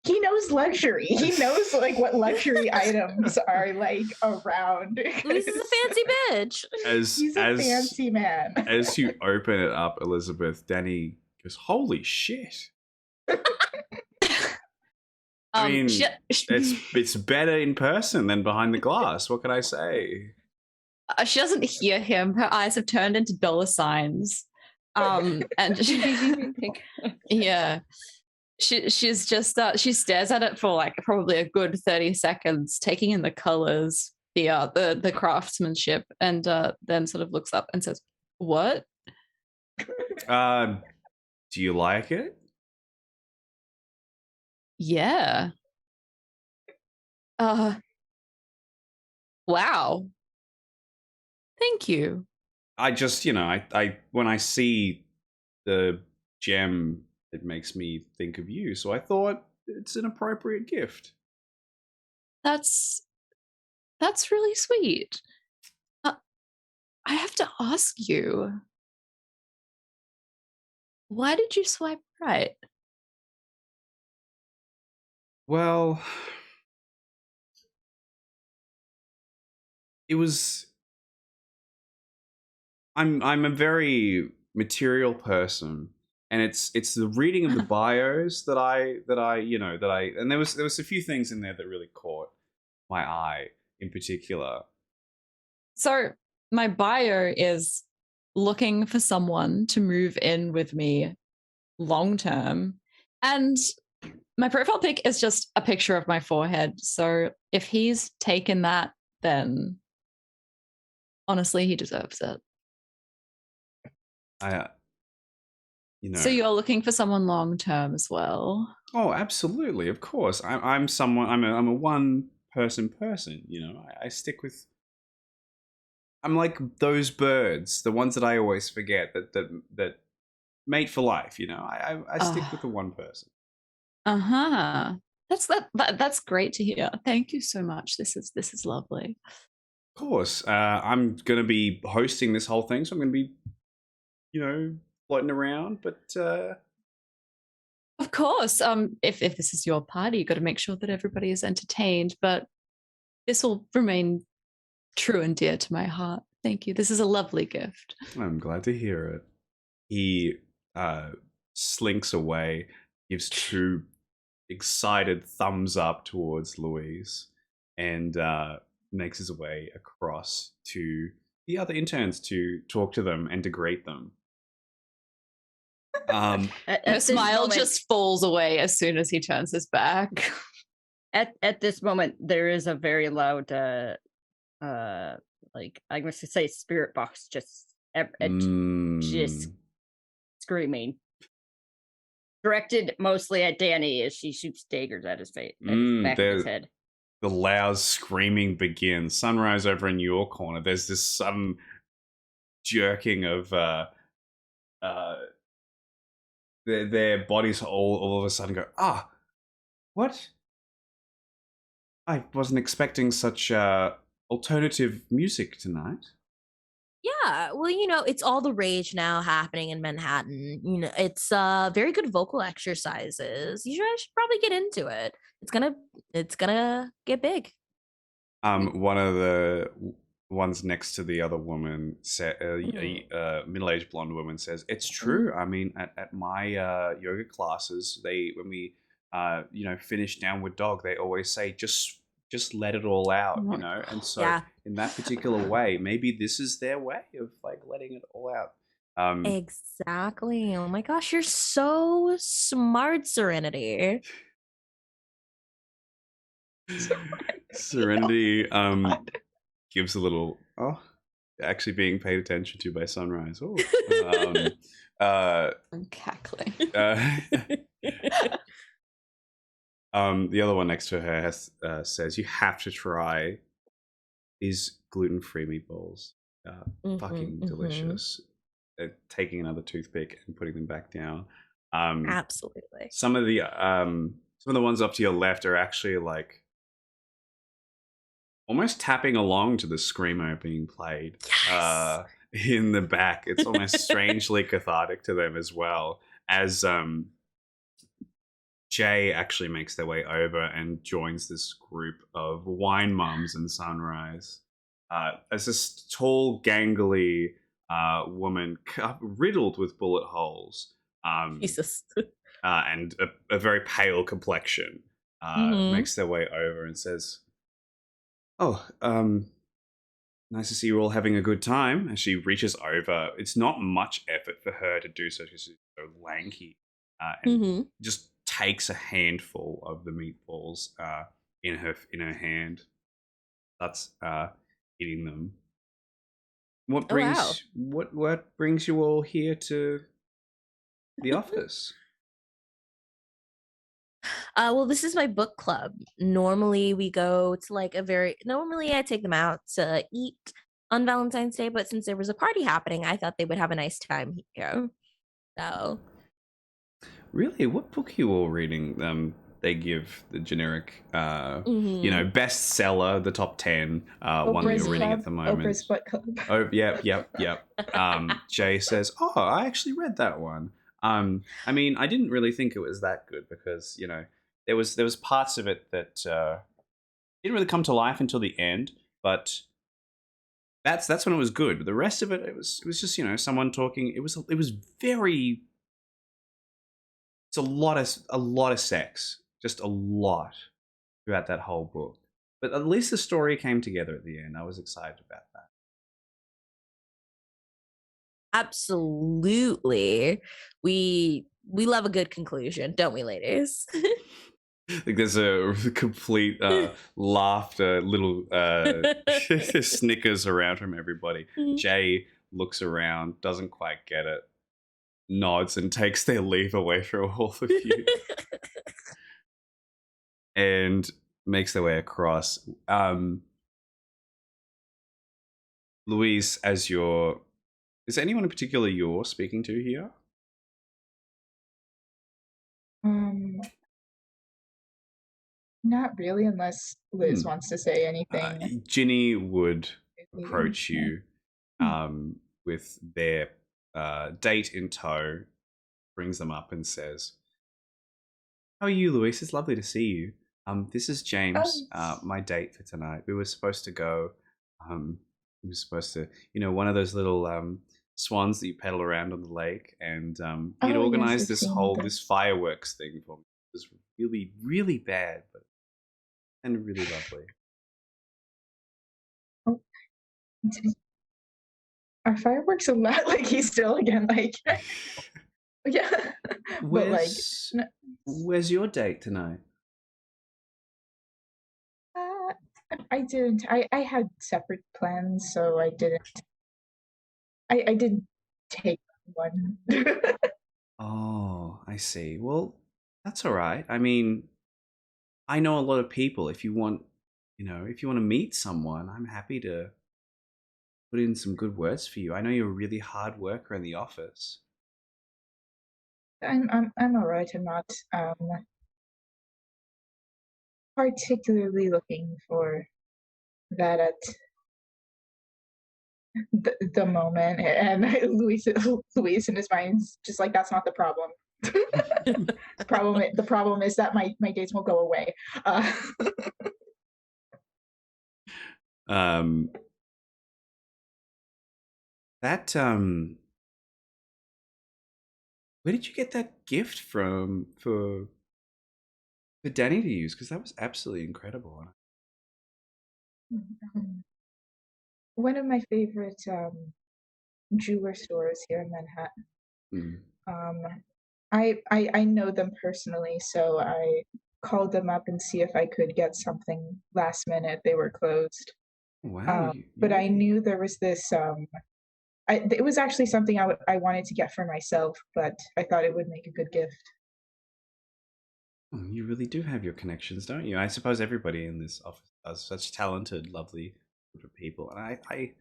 He knows luxury. He knows like what luxury items are like around. Louise is a fancy bitch. He's a fancy man. As you open it up, Elizabeth, Danny goes, "Holy shit!" I mean, it's better in person than behind the glass. What can I say? She doesn't hear him. Her eyes have turned into dollar signs. And yeah, she's just she stares at it for like probably a good 30 seconds, taking in the colors, the craftsmanship, and then sort of looks up and says, "What? Do you like it?" Yeah. Wow. Thank you. I just, I when I see the gem, it makes me think of you. So I thought it's an appropriate gift. That's really sweet. I have to ask you, why did you swipe right? Well, it was. I'm a very material person, and it's the reading of the bios that I and there was a few things in there that really caught my eye in particular. So my bio is looking for someone to move in with me long term, and my profile pic is just a picture of my forehead. So if he's taken that, then honestly, he deserves it. So you're looking for someone long term as well? Oh, absolutely, of course. I'm someone. I'm a one person. I stick with. I'm like those birds, the ones that I always forget that mate for life. I stick with the one person. That's great to hear. Thank you so much. This is lovely. Of course, I'm gonna be hosting this whole thing, so I'm gonna be, floating around. But of course, if this is your party, you've got to make sure that everybody is entertained. But this will remain true and dear to my heart. Thank you. This is a lovely gift. I'm glad to hear it. He slinks away, gives two excited thumbs up towards Louise, and makes his way across to the other interns to talk to them and to greet them. Her smile just falls away as soon as he turns his back. At this moment, there is a very loud, like I'm going to say, spirit box just screaming, directed mostly at Danny as she shoots daggers at his face, back of his head. The loud screaming begins. Sunrise over in your corner. There's this sudden jerking of their bodies all of a sudden go, what? I wasn't expecting such alternative music tonight. Yeah, well, it's all the rage now happening in Manhattan. It's very good vocal exercises. I should probably get into it. It's gonna get big. One of the ones next to the other woman said, Mhm. a middle-aged blonde woman says, "It's true. I mean, at my yoga classes, when we finish downward dog, they always say just let it all out, And so Yeah, in that particular way, maybe this is their way of like letting it all out. Um, exactly. Oh my gosh, you're so smart, Serenity. Serenity gives a little actually being paid attention to by Sunrise. Oh, I'm cackling. uh, the other one next to her says, "You have to try these gluten-free meatballs. Fucking Mhm. delicious." Taking another toothpick and putting them back down. Absolutely. Some of the ones up to your left are actually like almost tapping along to the screamo being played Yes. in the back. It's almost strangely cathartic to them as well. As Jay actually makes their way over and joins this group of wine mums and Sunrise. As this tall, gangly woman riddled with bullet holes Jesus. and a very pale complexion Hmm. makes their way over and says, "Oh, nice to see you all having a good time." As she reaches over, it's not much effort for her to do so. She's so lanky and Hmm. just takes a handful of the meatballs in her hand. That's eating them. What Oh wow. brings what brings you all here to the office? Well, this is my book club. Normally, we go to normally I take them out to eat on Valentine's Day, but since there was a party happening, I thought they would have a nice time here. So, Really, what book are you all reading? They give the generic, mhm. bestseller, the top 10, one that you're Oprah's reading Mhm. at Club, the moment. Oprah's Book Club. Oh, yep. Jay says, "Oh, I actually read that one." I mean, I didn't really think it was that good because there was parts of it that didn't really come to life until the end, but that's when it was good. But the rest of it was just someone talking. It was very. It's a lot of sex, just a lot throughout that whole book. But at least the story came together at the end. I was excited about that. Absolutely. We love a good conclusion, don't we, ladies? Like there's a complete laughter, little snickers around from everybody. Jay looks around, doesn't quite get it, nods, and takes their leave away from all of you, and makes their way across. Louise, is there anyone in particular you're speaking to here? Um, Not really, unless Liz Hmm. wants to say anything. Ginny would approach Yeah. you with their date in tow, brings them up and says, "How are you, Louise? It's lovely to see you. This is James, Oh, my date for tonight. We were supposed to go, we were supposed to, one of those little swans that you pedal around on the lake, and he'd oh yes, organized I've this seen this this. fireworks thing for me. It was really, really bad, but and really lovely." Oh, are fireworks allowed? Like he's still again, like yeah, but like Where's n- where's your date tonight? uh, I didn't. I had separate plans, so I didn't. I didn't take one. Oh, I see. Well, that's all right. I mean, I know a lot of people. If you want to meet someone, I'm happy to put in some good words for you. I know you're a really hard worker in the office. I'm all right. I'm not particularly looking for that at the moment, and Luis in his mind's just like, that's not the problem. The problem is that my dates won't go away. That where did you get that gift from for Danny to use? Because that was absolutely incredible. One of my favorite jeweler stores here in Manhattan. I know them personally, so I called them up and see if I could get something last minute. They were closed. Wow. But I knew there was this it was actually something I wanted to get for myself, but I thought it would make a good gift. Oh, you really do have your connections, don't you? I suppose everybody in this office does. Such talented, lovely group of people. And I think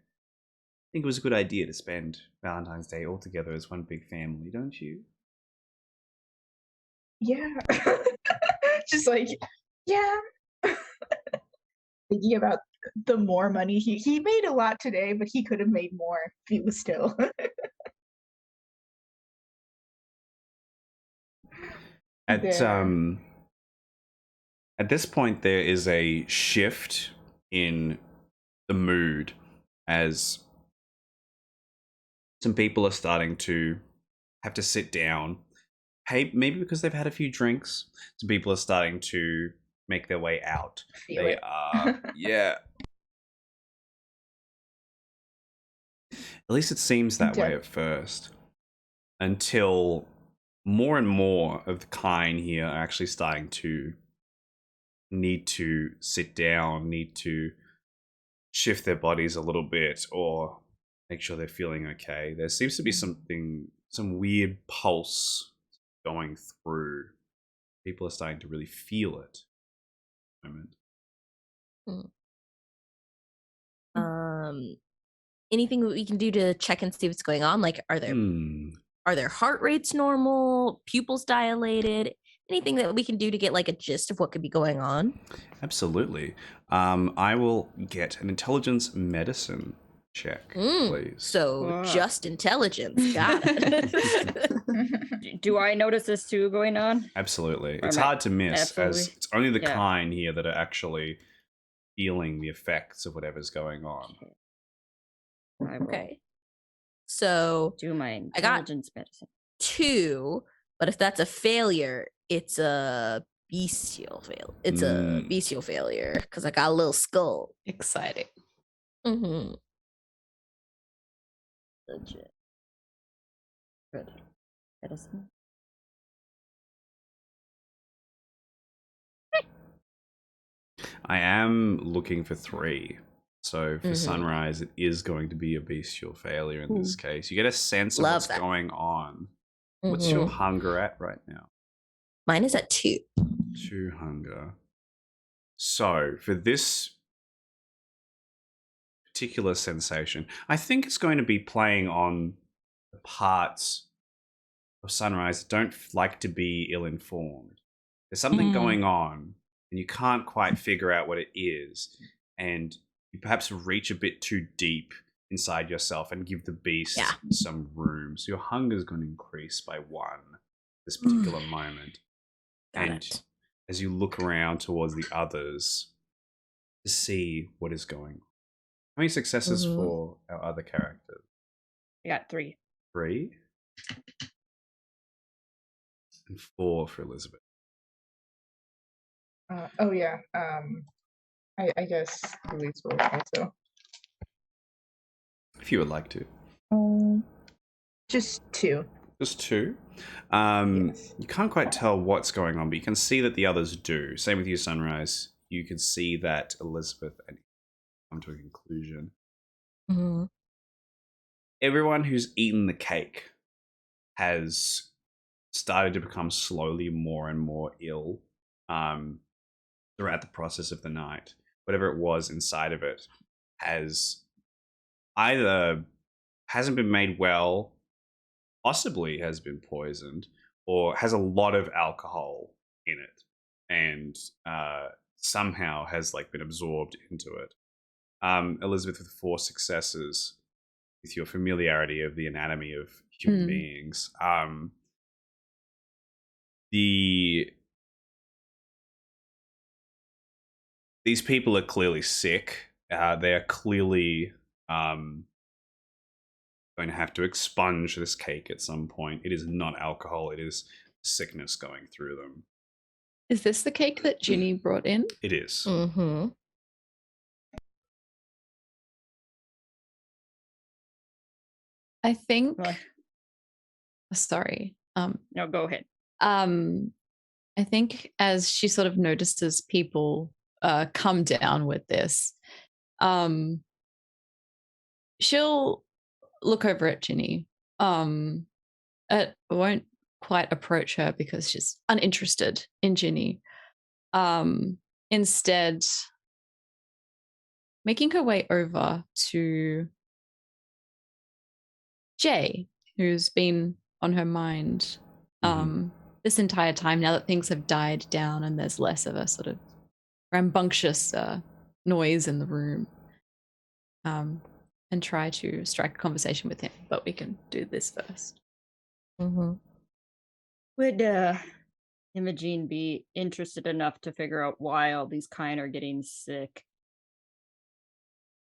it was a good idea to spend Valentine's Day all together as one big family, don't you? Yeah. Just like, yeah. Thinking about the more money he made a lot today, but he could have made more if he was still. At There. at this point, there is a shift in the mood as some people are starting to have to sit down. Hey, maybe because they've had a few drinks, some people are starting to make their way out. Feel They it. are, yeah. At least it seems that way Yeah. at first, until more and more of the kind here are actually starting to need to sit down, need to shift their bodies a little bit, or make sure they're feeling okay. There seems to be some weird pulse going through. People are starting to really feel it at the moment. Anything that we can do to check and see what's going on? Like, are their heart rates normal? Pupils dilated? Anything that we can do to get like a gist of what could be going on? Absolutely. I will get an intelligence medicine check, please. So just intelligence. Got it. Do I notice this too going on? Absolutely. It's hard to miss Absolutely. as it's only the kind here that are actually feeling the effects of whatever's going on. Okay. So do my intelligence medicine. 2, but if that's a failure, it's a bestial fail. It's a bestial failure because I got a little skull. Exciting. Mm-hmm. Legit. Good. Medicine. I am looking for 3. So for Sunrise, it is going to be a bestial failure in this case. You get a sense of what's going on. What's your hunger at right now? Mine is at 2. 2 hunger. So for this particular sensation, I think it's going to be playing on the parts of Sunrise that don't like to be ill-informed. There's something going on, and you can't quite figure out what it is, and you perhaps reach a bit too deep inside yourself and give the beast some room. So your hunger is going to increase by 1 this particular moment. Got it. As you look around towards the others to see what is going on. How many successes for our other characters? I got 3. 3? And 4 for Elizabeth. Oh yeah. I guess Luis will also. If you would like to. Just 2. Just 2? Yes. You can't quite tell what's going on, but you can see that the others do. Same with you, Sunrise. You can see that Elizabeth and come to a conclusion. Everyone who's eaten the cake has started to become slowly more and more ill throughout the process of the night. Whatever it was inside of it has either hasn't been made well, possibly has been poisoned, or has a lot of alcohol in it and somehow has like been absorbed into it. Elizabeth with 4 successes with your familiarity of the anatomy of human beings. These people are clearly sick. They are clearly going to have to expunge this cake at some point. It is not alcohol. It is sickness going through them. Is this the cake that Ginny brought in? It is. Mm-hmm. I think. What? Sorry. No, go ahead. I think as she sort of notices people come down with this, she'll look over at Ginny. It won't quite approach her because she's uninterested in Ginny. Instead, making her way over to Jay, who's been on her mind this entire time, now that things have died down and there's less of a sort of rambunctious noise in the room, and try to strike a conversation with him. But we can do this first. Mm-hmm. Would Imogene be interested enough to figure out why all these kind are getting sick?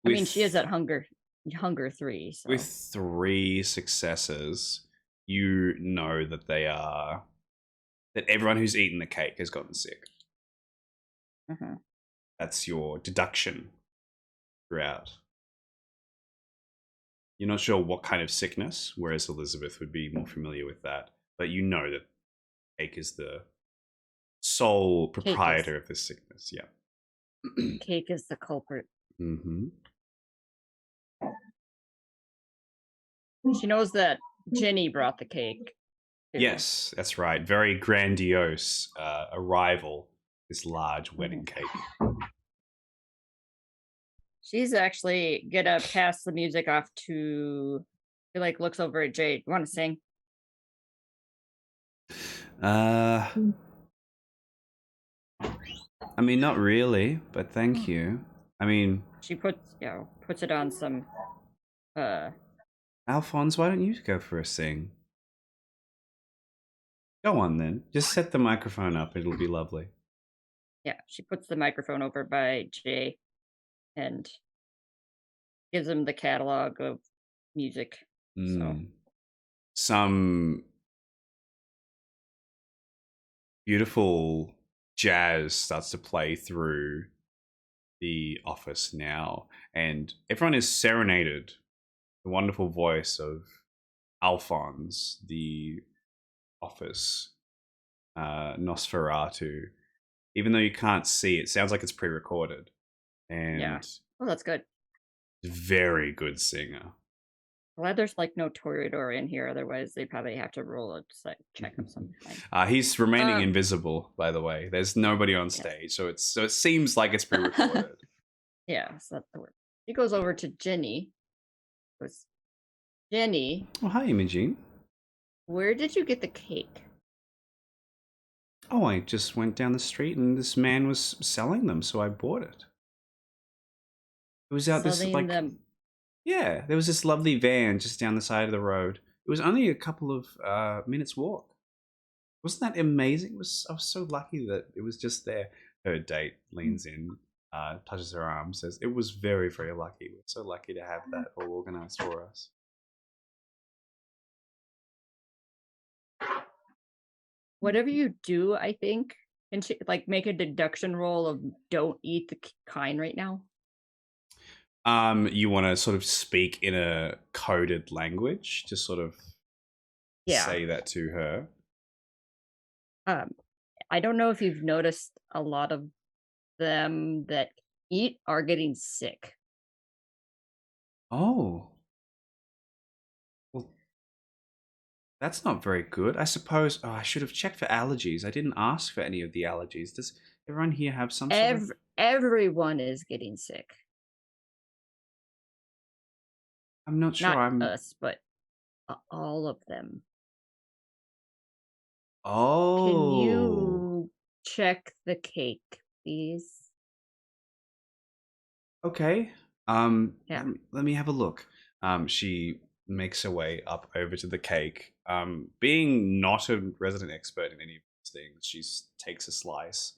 I mean, she is at hunger 3. So. With 3 successes, you know that that everyone who's eaten the cake has gotten sick. Mm-hmm. That's your deduction throughout. You're not sure what kind of sickness, whereas Elizabeth would be more familiar with that. But you know that cake is the sole proprietor of this sickness. Yeah. Cake is the culprit. Mm-hmm. She knows that Ginny brought the cake. too. Yes, that's right. Very grandiose arrival. This large wedding cake. She's actually gonna pass the music off to. She looks over at Jade. You want to sing? I mean, not really, but thank you. I mean, She puts it on some. Alphonse, why don't you go for a sing? Go on then. Just set the microphone up. It'll be lovely. Yeah, she puts the microphone over by Jay, and gives him the catalog of music. So Some beautiful jazz starts to play through the office now, and everyone is serenaded. The wonderful voice of Alphonse, the office Nosferatu. Even though you can't see it, sounds like it's pre-recorded. And yeah, well, that's good. Very good singer. Glad there's no Toreador in here, otherwise they probably have to roll a check of some kind. He's remaining invisible, by the way. There's nobody on stage, so it seems like it's pre-recorded. Yeah, so that's the word. He goes over to Jenny. Goes, Jenny. Oh, hi, Imogene. Where did you get the cake? Oh, I just went down the street and this man was selling them, so I bought it. It was out Selling them. Yeah, there was this lovely van just down the side of the road. It was only a couple of minutes walk. Wasn't that amazing? I was so lucky that it was just there. Her date leans in, touches her arm, says, "It was very, very lucky. We're so lucky to have that all organized for us." Whatever you do, I think, and make a deduction roll of don't eat the kind right now. You want to sort of speak in a coded language to sort of say that to her. I don't know if you've noticed a lot of them that eat are getting sick. Oh. Well, that's not very good. I suppose I should have checked for allergies. I didn't ask for any of the allergies. Does everyone here have some sort of... Everyone is getting sick. I'm not sure. Not us, but all of them. Oh. Can you check the cake, please? Okay. Yeah. let me have a look. She makes her way up over to the cake. Being not a resident expert in any of these things, she takes a slice,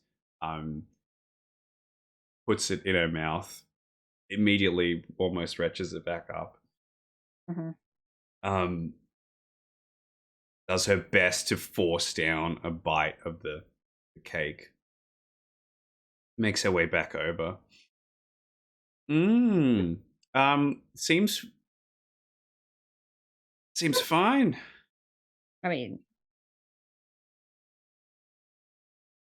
puts it in her mouth, immediately almost retches it back up. Mhm. Does her best to force down a bite of the cake. Makes her way back over. Seems fine. I mean,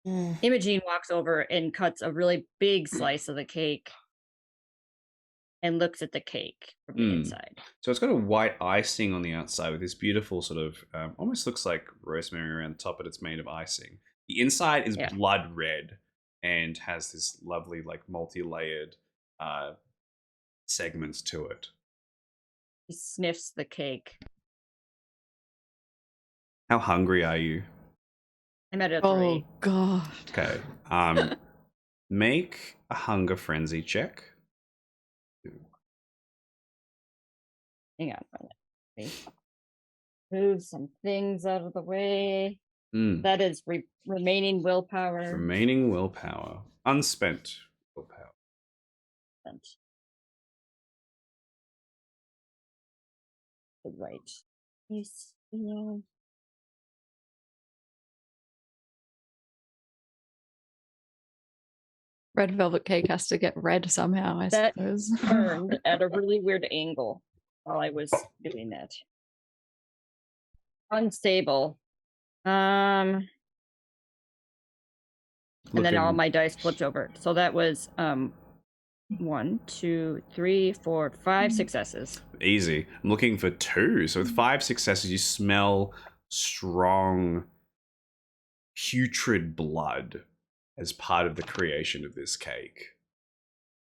Imogene walks over and cuts a really big slice of the cake and looks at the cake from the inside. So it's got a white icing on the outside with this beautiful sort of, almost looks like rosemary around the top, but it's made of icing. The inside is Yeah. blood red and has this lovely, like, multi-layered segments to it. He sniffs the cake. How hungry are you? I'm at a 3. Oh god. Okay. Make a hunger frenzy check. Hang on a minute. Move some things out of the way. That is remaining willpower. Remaining willpower. Unspent willpower. Right. Yes. Yeah. Red velvet cake has to get red somehow, I That suppose. turned at a really weird angle while I was doing that. Unstable. And then all my dice flipped over. So that was 1, 2, 3, 4, 5 successes. Easy. I'm looking for 2. So with 5 successes, you smell strong, putrid blood as part of the creation of this cake.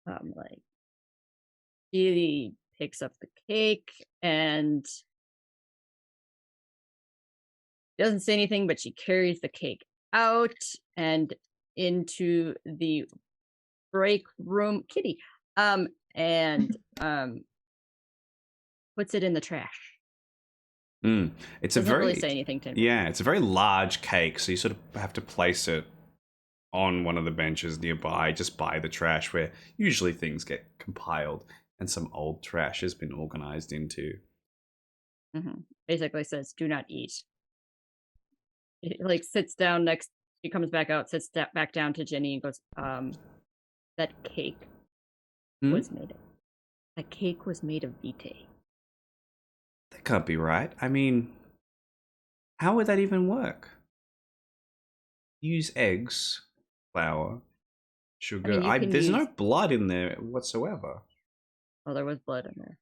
Like, she picks up the cake and doesn't say anything, but she carries the cake out and into the break room, Kitty, and puts it in the trash. It's a Doesn't very really say anything to me. Yeah, it's a very large cake, so you sort of have to place it on one of the benches nearby, just by the trash where usually things get compiled and some old trash has been organized into. Basically says, "Do not eat." It, like, sits down next. She comes back out, sits back down to Jenny, and goes, "That cake was made of. That cake was made of vitae." That can't be right. I mean, how would that even work? Use eggs, flour, sugar. you can There's no use- blood in there whatsoever. Oh, there was blood in there.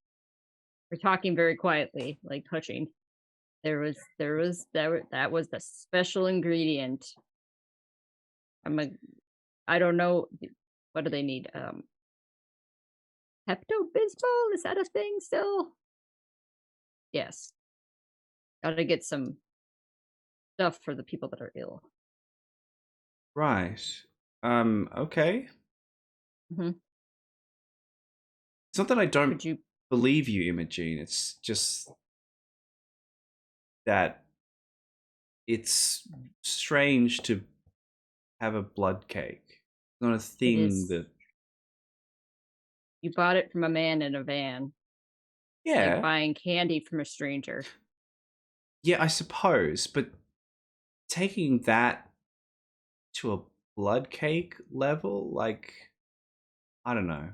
We're talking very quietly, like hushing. That was the special ingredient. I don't know. What do they need? Pepto-Bismol? Is that a thing still? Yes. Gotta get some stuff for the people that are ill. Right. Okay. It's not that I don't believe you, Imogene. It's just that it's strange to have a blood cake. It's not a thing that... You bought it from a man in a van. Yeah. Like buying candy from a stranger. Yeah, I suppose, but taking that to a blood cake level, like, I don't know.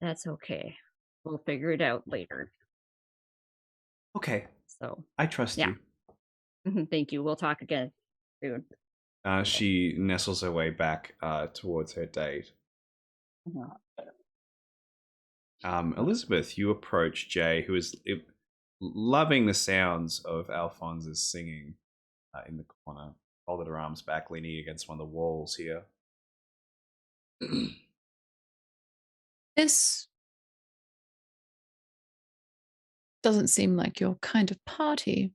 That's okay. We'll figure it out later. Okay. So I trust you. Thank you. We'll talk again soon. She nestles her way back towards her date. Elizabeth, you approach Jay, who is loving the sounds of Alphonse's singing in the corner, folded her arms back, leaning against one of the walls here. This doesn't seem like your kind of party.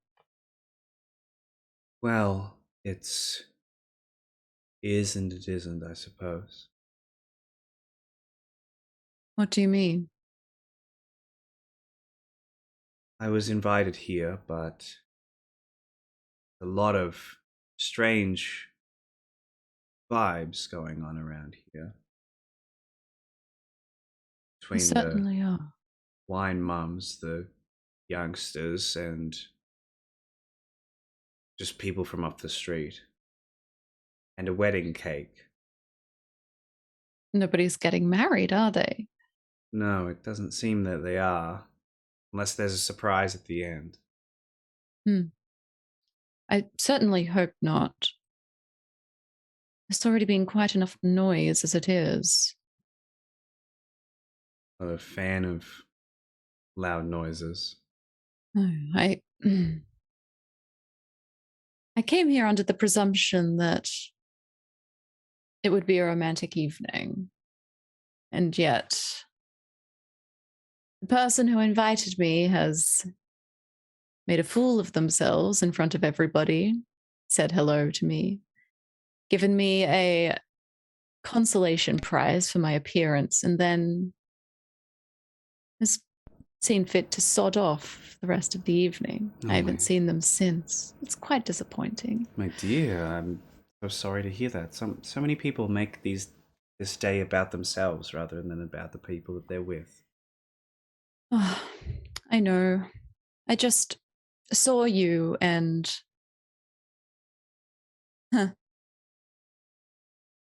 Well, it's is and it isn't, I suppose. What do you mean? I was invited here, but a lot of strange vibes going on around here. You Between the certainly are. wine mums, the youngsters, and just people from up the street. And a wedding cake. Nobody's getting married, are they? No, it doesn't seem that they are. Unless there's a surprise at the end. I certainly hope not. There's already been quite enough noise as it is. Not a fan of loud noises. Oh, I came here under the presumption that it would be a romantic evening. And yet, the person who invited me has made a fool of themselves in front of everybody, said hello to me, given me a consolation prize for my appearance, and then has seen fit to sod off the rest of the evening. Oh I haven't my- seen them since. It's quite disappointing. My dear, I'm so sorry to hear that. So many people make this day about themselves rather than about the people that they're with. Oh, I know. I just saw you and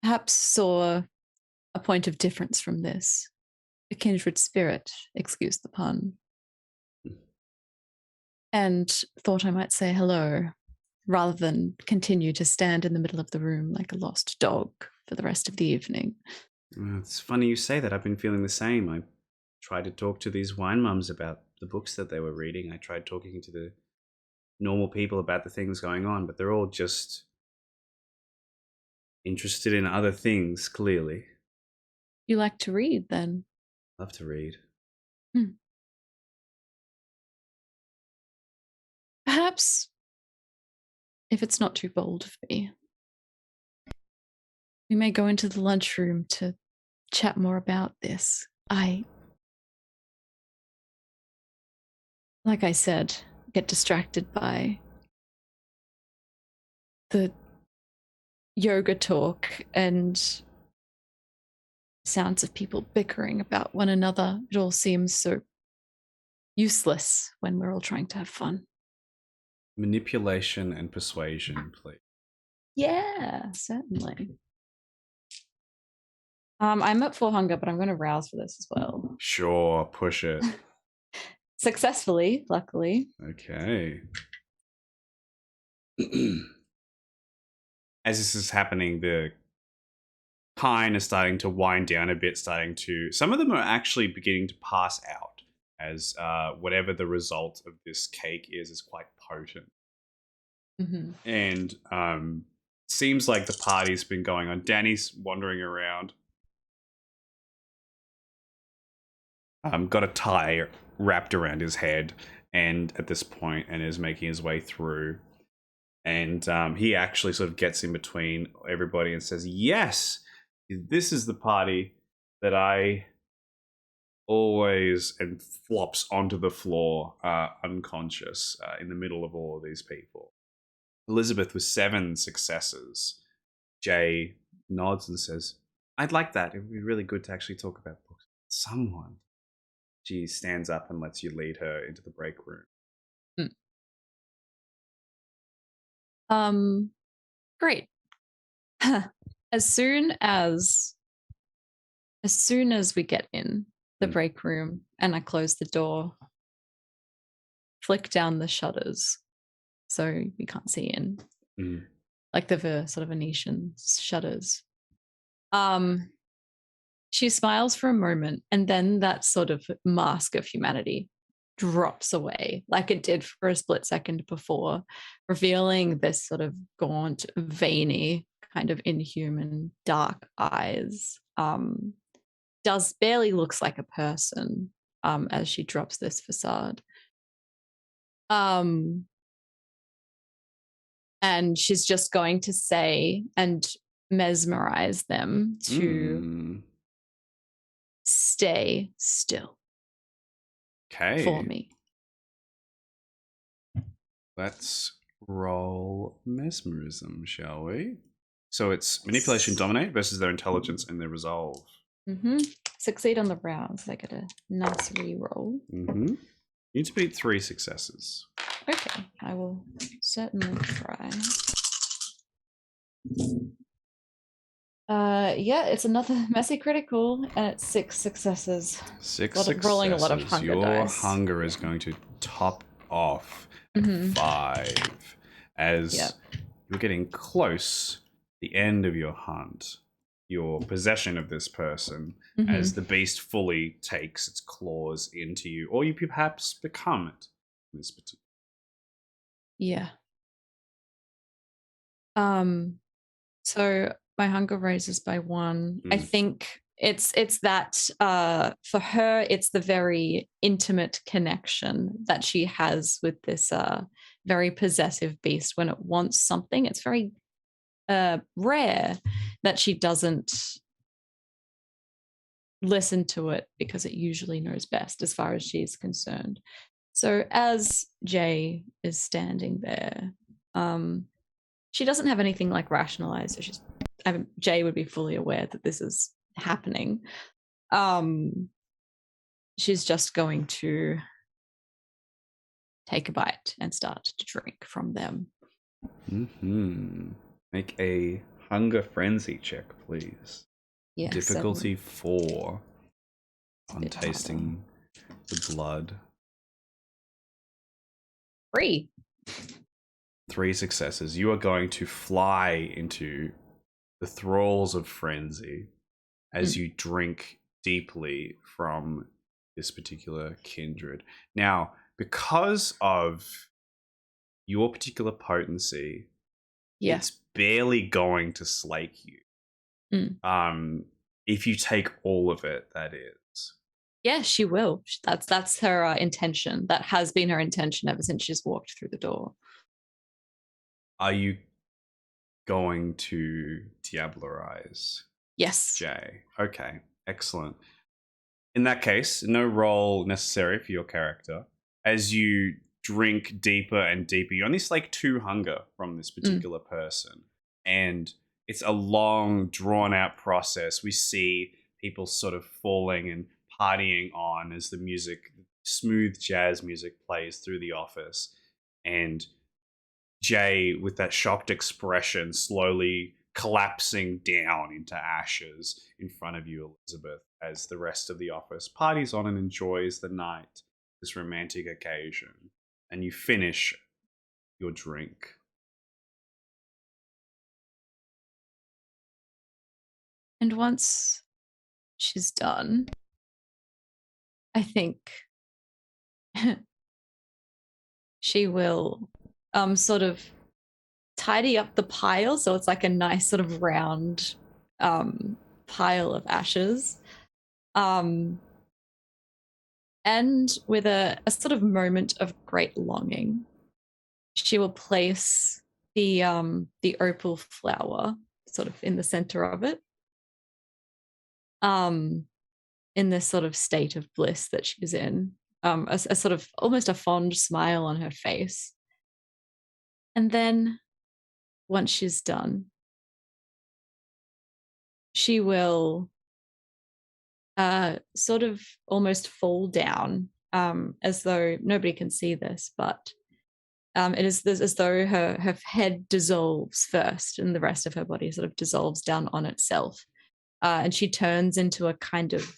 perhaps saw a point of difference from this. A kindred spirit, excuse the pun. And thought I might say hello rather than continue to stand in the middle of the room like a lost dog for the rest of the evening. It's funny you say that. I've been feeling the same. I tried to talk to these wine mums about the books that they were reading. I tried talking to the normal people about the things going on, but they're all just interested in other things, clearly. You like to read then? Love to read. Perhaps, if it's not too bold of me, we may go into the lunchroom to chat more about this. Like I said, get distracted by the yoga talk and sounds of people bickering about one another. It all seems so useless when we're all trying to have fun. Manipulation and persuasion, please. Yeah, certainly. I'm at 4 hunger, but I'm going to rouse for this as well. Sure, push it. Successfully, luckily. Okay. As this is happening, the pine is starting to wind down a bit, some of them are actually beginning to pass out as whatever the result of this cake is quite potent. Mm-hmm. And seems like the party's been going on. Danny's wandering around. Got a tie wrapped around his head and at this point and is making his way through. And he actually sort of gets in between everybody and says, yes, this is the party that I always, and flops onto the floor unconscious in the middle of all of these people. Elizabeth with 7 successes. Jay nods and says, I'd like that. It would be really good to actually talk about books with someone. She stands up and lets you lead her into the break room. Great. As soon as we get in the break room and I close the door, flick down the shutters so we can't see in, like the sort of Venetian shutters. She smiles for a moment, and then that sort of mask of humanity drops away like it did for a split second before, revealing this sort of gaunt, veiny, kind of inhuman, dark eyes. Does barely looks like a person as she drops this facade. And she's just going to say and mesmerize them to stay still Okay. for me. Let's roll mesmerism, shall we? So it's manipulation dominate versus their intelligence and their resolve. Succeed on the rounds. I get a nice re-roll. You need to beat 3 successes. Okay, I will certainly try. Yeah, it's another messy critical, and it's 6 successes. 6 successes. Rolling a lot of hunger Your dice. hunger is going to top off at 5 as you're getting close to the end of your hunt, your possession of this person, as the beast fully takes its claws into you, or you perhaps become it. In this particular. Yeah. So my hunger raises by 1. I think it's that for her it's the very intimate connection that she has with this very possessive beast. When it wants something, it's very rare that she doesn't listen to it, because it usually knows best as far as she's concerned. So as Jay is standing there, she doesn't have anything like rationalize. So Jay would be fully aware that this is happening. She's just going to take a bite and start to drink from them. Make a hunger frenzy check, please. Yeah. Difficulty 7. 4 on bit tasting the blood. 3. 3 successes. You are going to fly into the thralls of frenzy as you drink deeply from this particular kindred. Now, because of your particular potency, it's barely going to slake you. If you take all of it, that is. Yeah, she will. That's her intention. That has been her intention ever since she's walked through the door. Are you going to diablerize? Yes. Jay. Okay, excellent. In that case, no roll necessary for your character. As you drink deeper and deeper, you only slake 2 hunger from this particular person. And it's a long, drawn-out process. We see people sort of falling and partying on as the music, smooth jazz music, plays through the office. And Jay, with that shocked expression, slowly collapsing down into ashes in front of you, Elizabeth, as the rest of the office parties on and enjoys the night, this romantic occasion. And you finish your drink. And once she's done, I think she will sort of tidy up the pile, so it's like a nice sort of round pile of ashes. And with a sort of moment of great longing, she will place the opal flower sort of in the center of it, in this sort of state of bliss that she's in, a sort of almost a fond smile on her face. And then once she's done, she will sort of almost fall down, as though nobody can see this, but it is as though her head dissolves first and the rest of her body sort of dissolves down on itself. And she turns into a kind of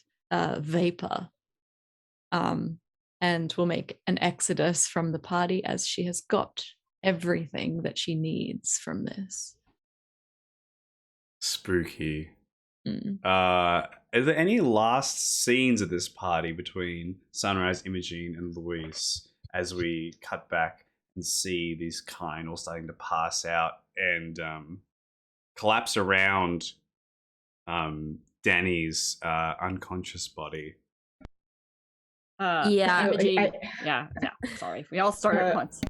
vapor, and will make an exodus from the party as she has got everything that she needs from this. Spooky. Are there any last scenes of this party between Sunrise, Imogene, and Luis as we cut back and see these kind all starting to pass out and collapse around Danny's unconscious body? Yeah. Sorry, we all start at once.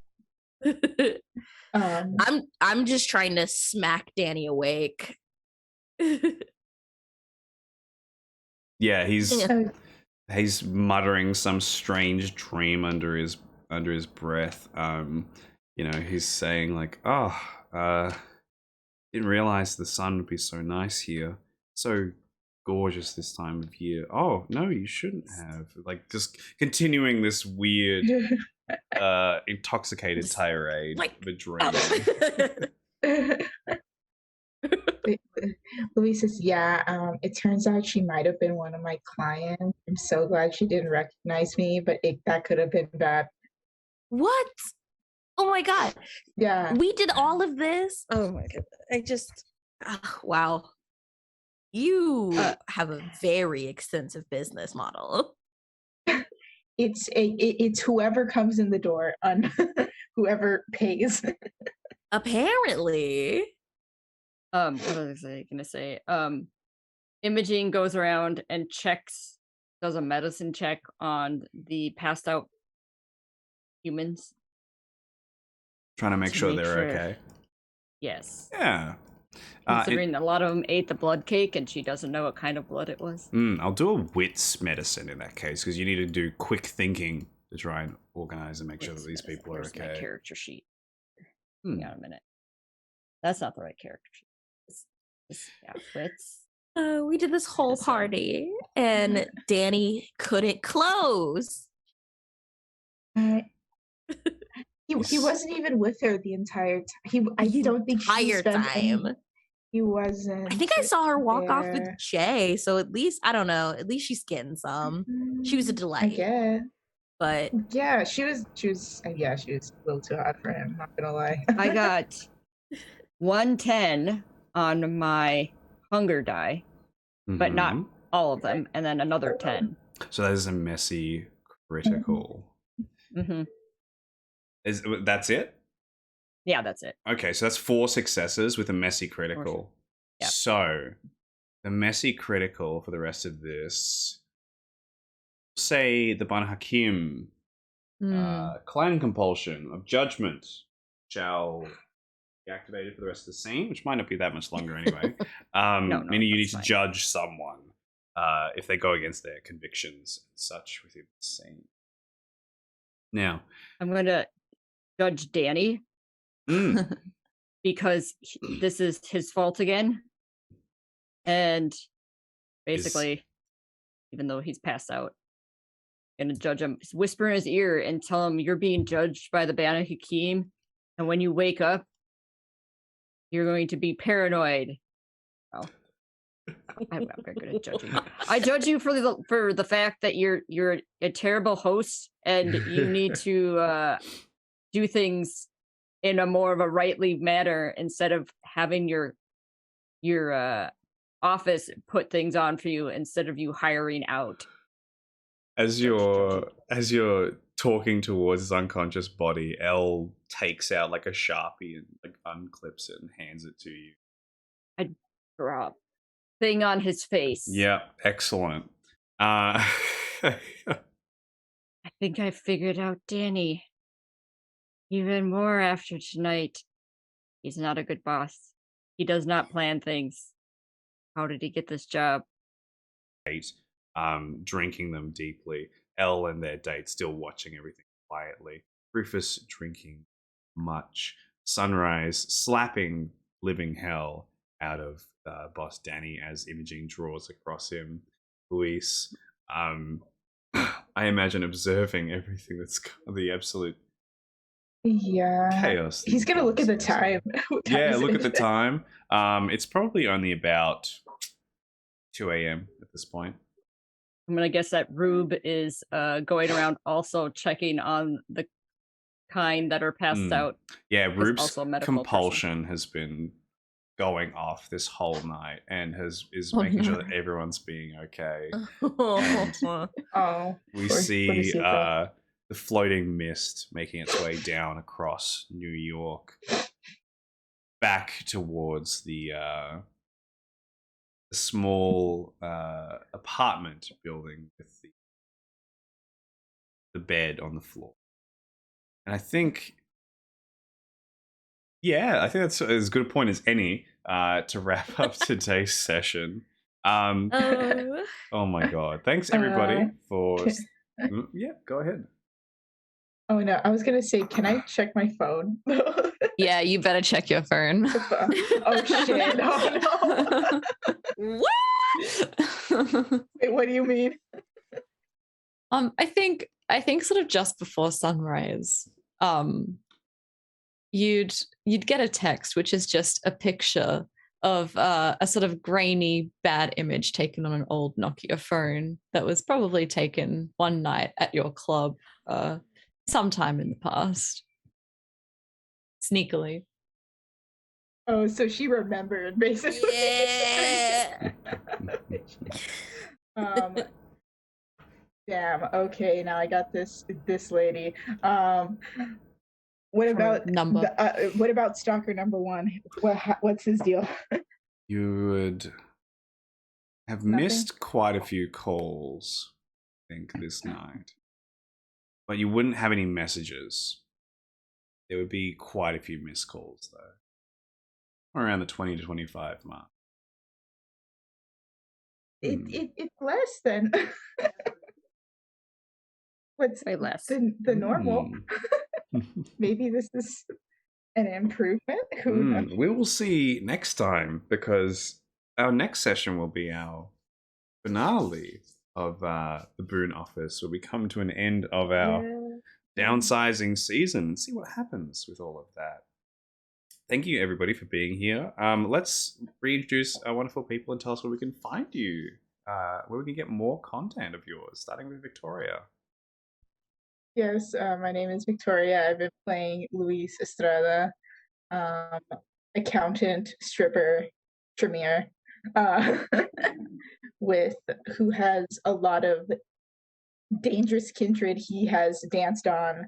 I'm just trying to smack Danny awake. Yeah, Yeah. he's muttering some strange dream under his breath. He's saying like, "Oh, didn't realize the sun would be so nice here, so gorgeous this time of year. Oh no, you shouldn't have." Like just continuing this weird, intoxicated Just, tirade like, of a dream. Louise says, "Yeah, it turns out she might have been one of my clients. I'm so glad she didn't recognize me, but that could have been bad." What? Oh my god. Yeah. We did all of this? Oh my god. I just wow. You have a very extensive business model. It's whoever comes in the door on whoever pays. Apparently. What was I gonna say? Imogene goes around and does a medicine check on the passed out humans. Trying to make To sure make they're sure. okay. Yes. Yeah. Considering a lot of them ate the blood cake and she doesn't know what kind of blood it was. I'll do a wits medicine in that case because you need to do quick thinking to try and organize and make sure that these people are Where's my okay. character sheet? Hang on a minute. That's not the right character sheet. Wits. We did this whole party and Danny couldn't close. He wasn't even with her the entire time. I don't think she spent time. He wasn't. I think I saw her walk off with there. Jay, so at least I don't know. At least she's getting some. She was a I delight, guess. but Yeah, she was. Yeah, she was a little too hot for him. Not gonna lie. I got 110 on my hunger die, but not Mhm. all of them, and then another 10. So that is a messy critical. Mm-hmm. That's it? Yeah, that's it. Okay, so that's 4 successes with a messy critical. Yep. So the messy critical for the rest of this, say the Ban Hakim, clan compulsion of judgment shall be activated for the rest of the scene, which might not be that much longer anyway. Meaning you need to judge someone if they go against their convictions and such within the scene. Now, I'm going to judge Danny because this is his fault again. And basically, even though he's passed out, I'm going to judge him, whisper in his ear and tell him you're being judged by the Banu Hakim. And when you wake up, you're going to be paranoid. Oh, I'm not very good at judging. I judge you for the fact that you're a terrible host and you need to do things in a more of a rightly manner instead of having your office put things on for you instead of you hiring out. As you're talking towards his unconscious body, Elle takes out like a Sharpie and like unclips it and hands it to you. I drop thing on his face. Yeah, excellent. I think I figured out Danny. Even more after tonight. He's not a good boss. He does not plan things. How did he get this job? Drinking them deeply. Elle and their date still watching everything quietly. Rufus drinking much. Sunrise slapping living hell out of boss Danny as Imogene draws across him. Luis, I imagine observing everything that's the absolute chaos. He's gonna look at the time. Yeah, look at the time. It's probably only about 2 a.m. at this point. I'm gonna guess that Rube is going around also checking on the kind that are passed out. Yeah, Rube's also a medical compulsion has been going off this whole night and is making sure that everyone's being okay. We see the floating mist making its way down across New York, back towards the small apartment building with the bed on the floor. And I think that's as good a point as any to wrap up today's session. Oh. Oh my god! Thanks everybody for. Yeah, go ahead. Oh no, I was gonna say, can I check my phone? Yeah, you better check your phone. Oh shit! Oh no! Wait, what do you mean? I think sort of just before sunrise, you'd get a text which is just a picture of a sort of grainy bad image taken on an old Nokia phone that was probably taken one night at your club sometime in the past, sneakily. Oh, so she remembered basically. Yeah. um Damn, okay, now I got this lady. What Her about number? what about stalker number one? What's his deal? You would have Nothing? missed quite a few calls, I think, this night. But you wouldn't have any messages. There would be quite a few missed calls, though. Around the 20 to 25 mark. It's less than what's Way less. the normal. Maybe this is an improvement. Who knows? We will see next time, because our next session will be our finale of the Boon office, where we come to an end of our downsizing season and see what happens with all of that. Thank you everybody for being here. Let's reintroduce our wonderful people and tell us where we can find you, where we can get more content of yours, starting with Victoria. Yes, my name is Victoria. I've been playing Luis Estrada, accountant, stripper, Tremere, who has a lot of dangerous kindred he has danced on,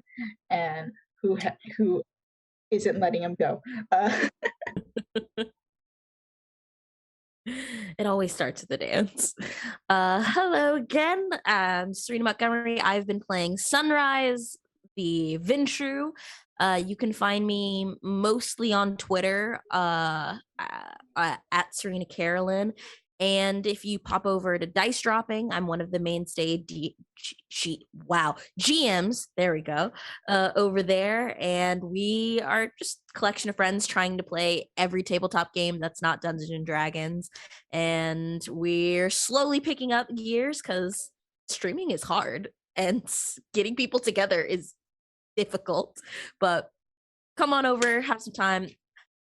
and who isn't letting him go. It always starts with the dance. Hello again. I'm Serena Montgomery. I've been playing Sunrise, the Vintru. You can find me mostly on Twitter at Serena Carolyn. And if you pop over to Dice Dropping, I'm one of the mainstay GMs. There we go. Over there, and we are just a collection of friends trying to play every tabletop game that's not Dungeons and Dragons. And we're slowly picking up gears because streaming is hard and getting people together is difficult. But come on over, have some time.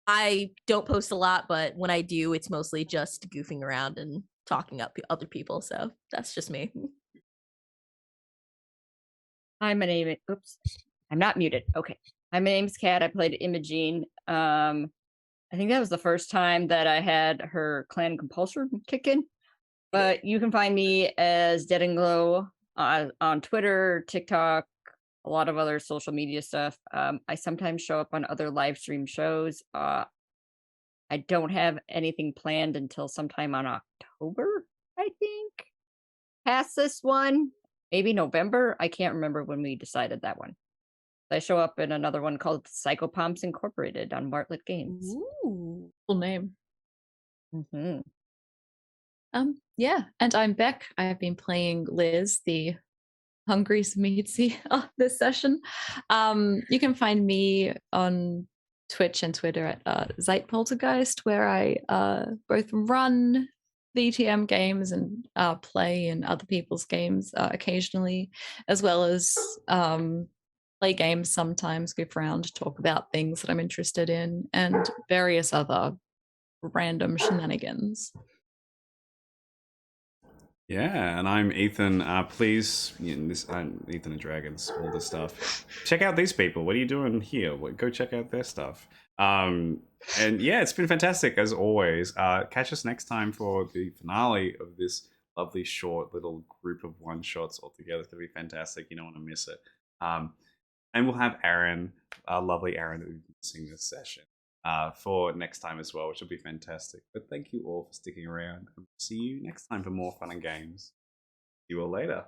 I don't post a lot, but when I do, it's mostly just goofing around and talking up other people. So that's just me. Hi, my name is. Oops, I'm not muted. Okay. Hi, my name's Kat. I played Imogene. I think that was the first time that I had her clan compulsion kick in. But you can find me as Dead and Glow on Twitter, TikTok, a lot of other social media stuff. I sometimes show up on other live stream shows. I don't have anything planned until sometime on October, I think. Past this one, maybe November. I can't remember when we decided that one. I show up in another one called Psychopomps Incorporated on Bartlett Games. Ooh, cool name. Mm-hmm. Yeah, and I'm Beck. I have been playing Liz, the hungry Smeetsy, this session. You can find me on Twitch and Twitter at Zeit Poltergeist, where I both run VTM games and play in other people's games occasionally, as well as play games sometimes, goof around, talk about things that I'm interested in, and various other random shenanigans. Yeah, and I'm Ethan. Please, I'm Ethan and Dragons, all this stuff. Check out these people. What are you doing here? Go check out their stuff. And yeah, it's been fantastic as always. Catch us next time for the finale of this lovely short little group of one shots all together. It's gonna be fantastic. You don't want to miss it. And we'll have Aaron, lovely Aaron, that we've been seeing this session. For next time as well, which will be fantastic. But thank you all for sticking around, and see you next time for more fun and games. See you all later.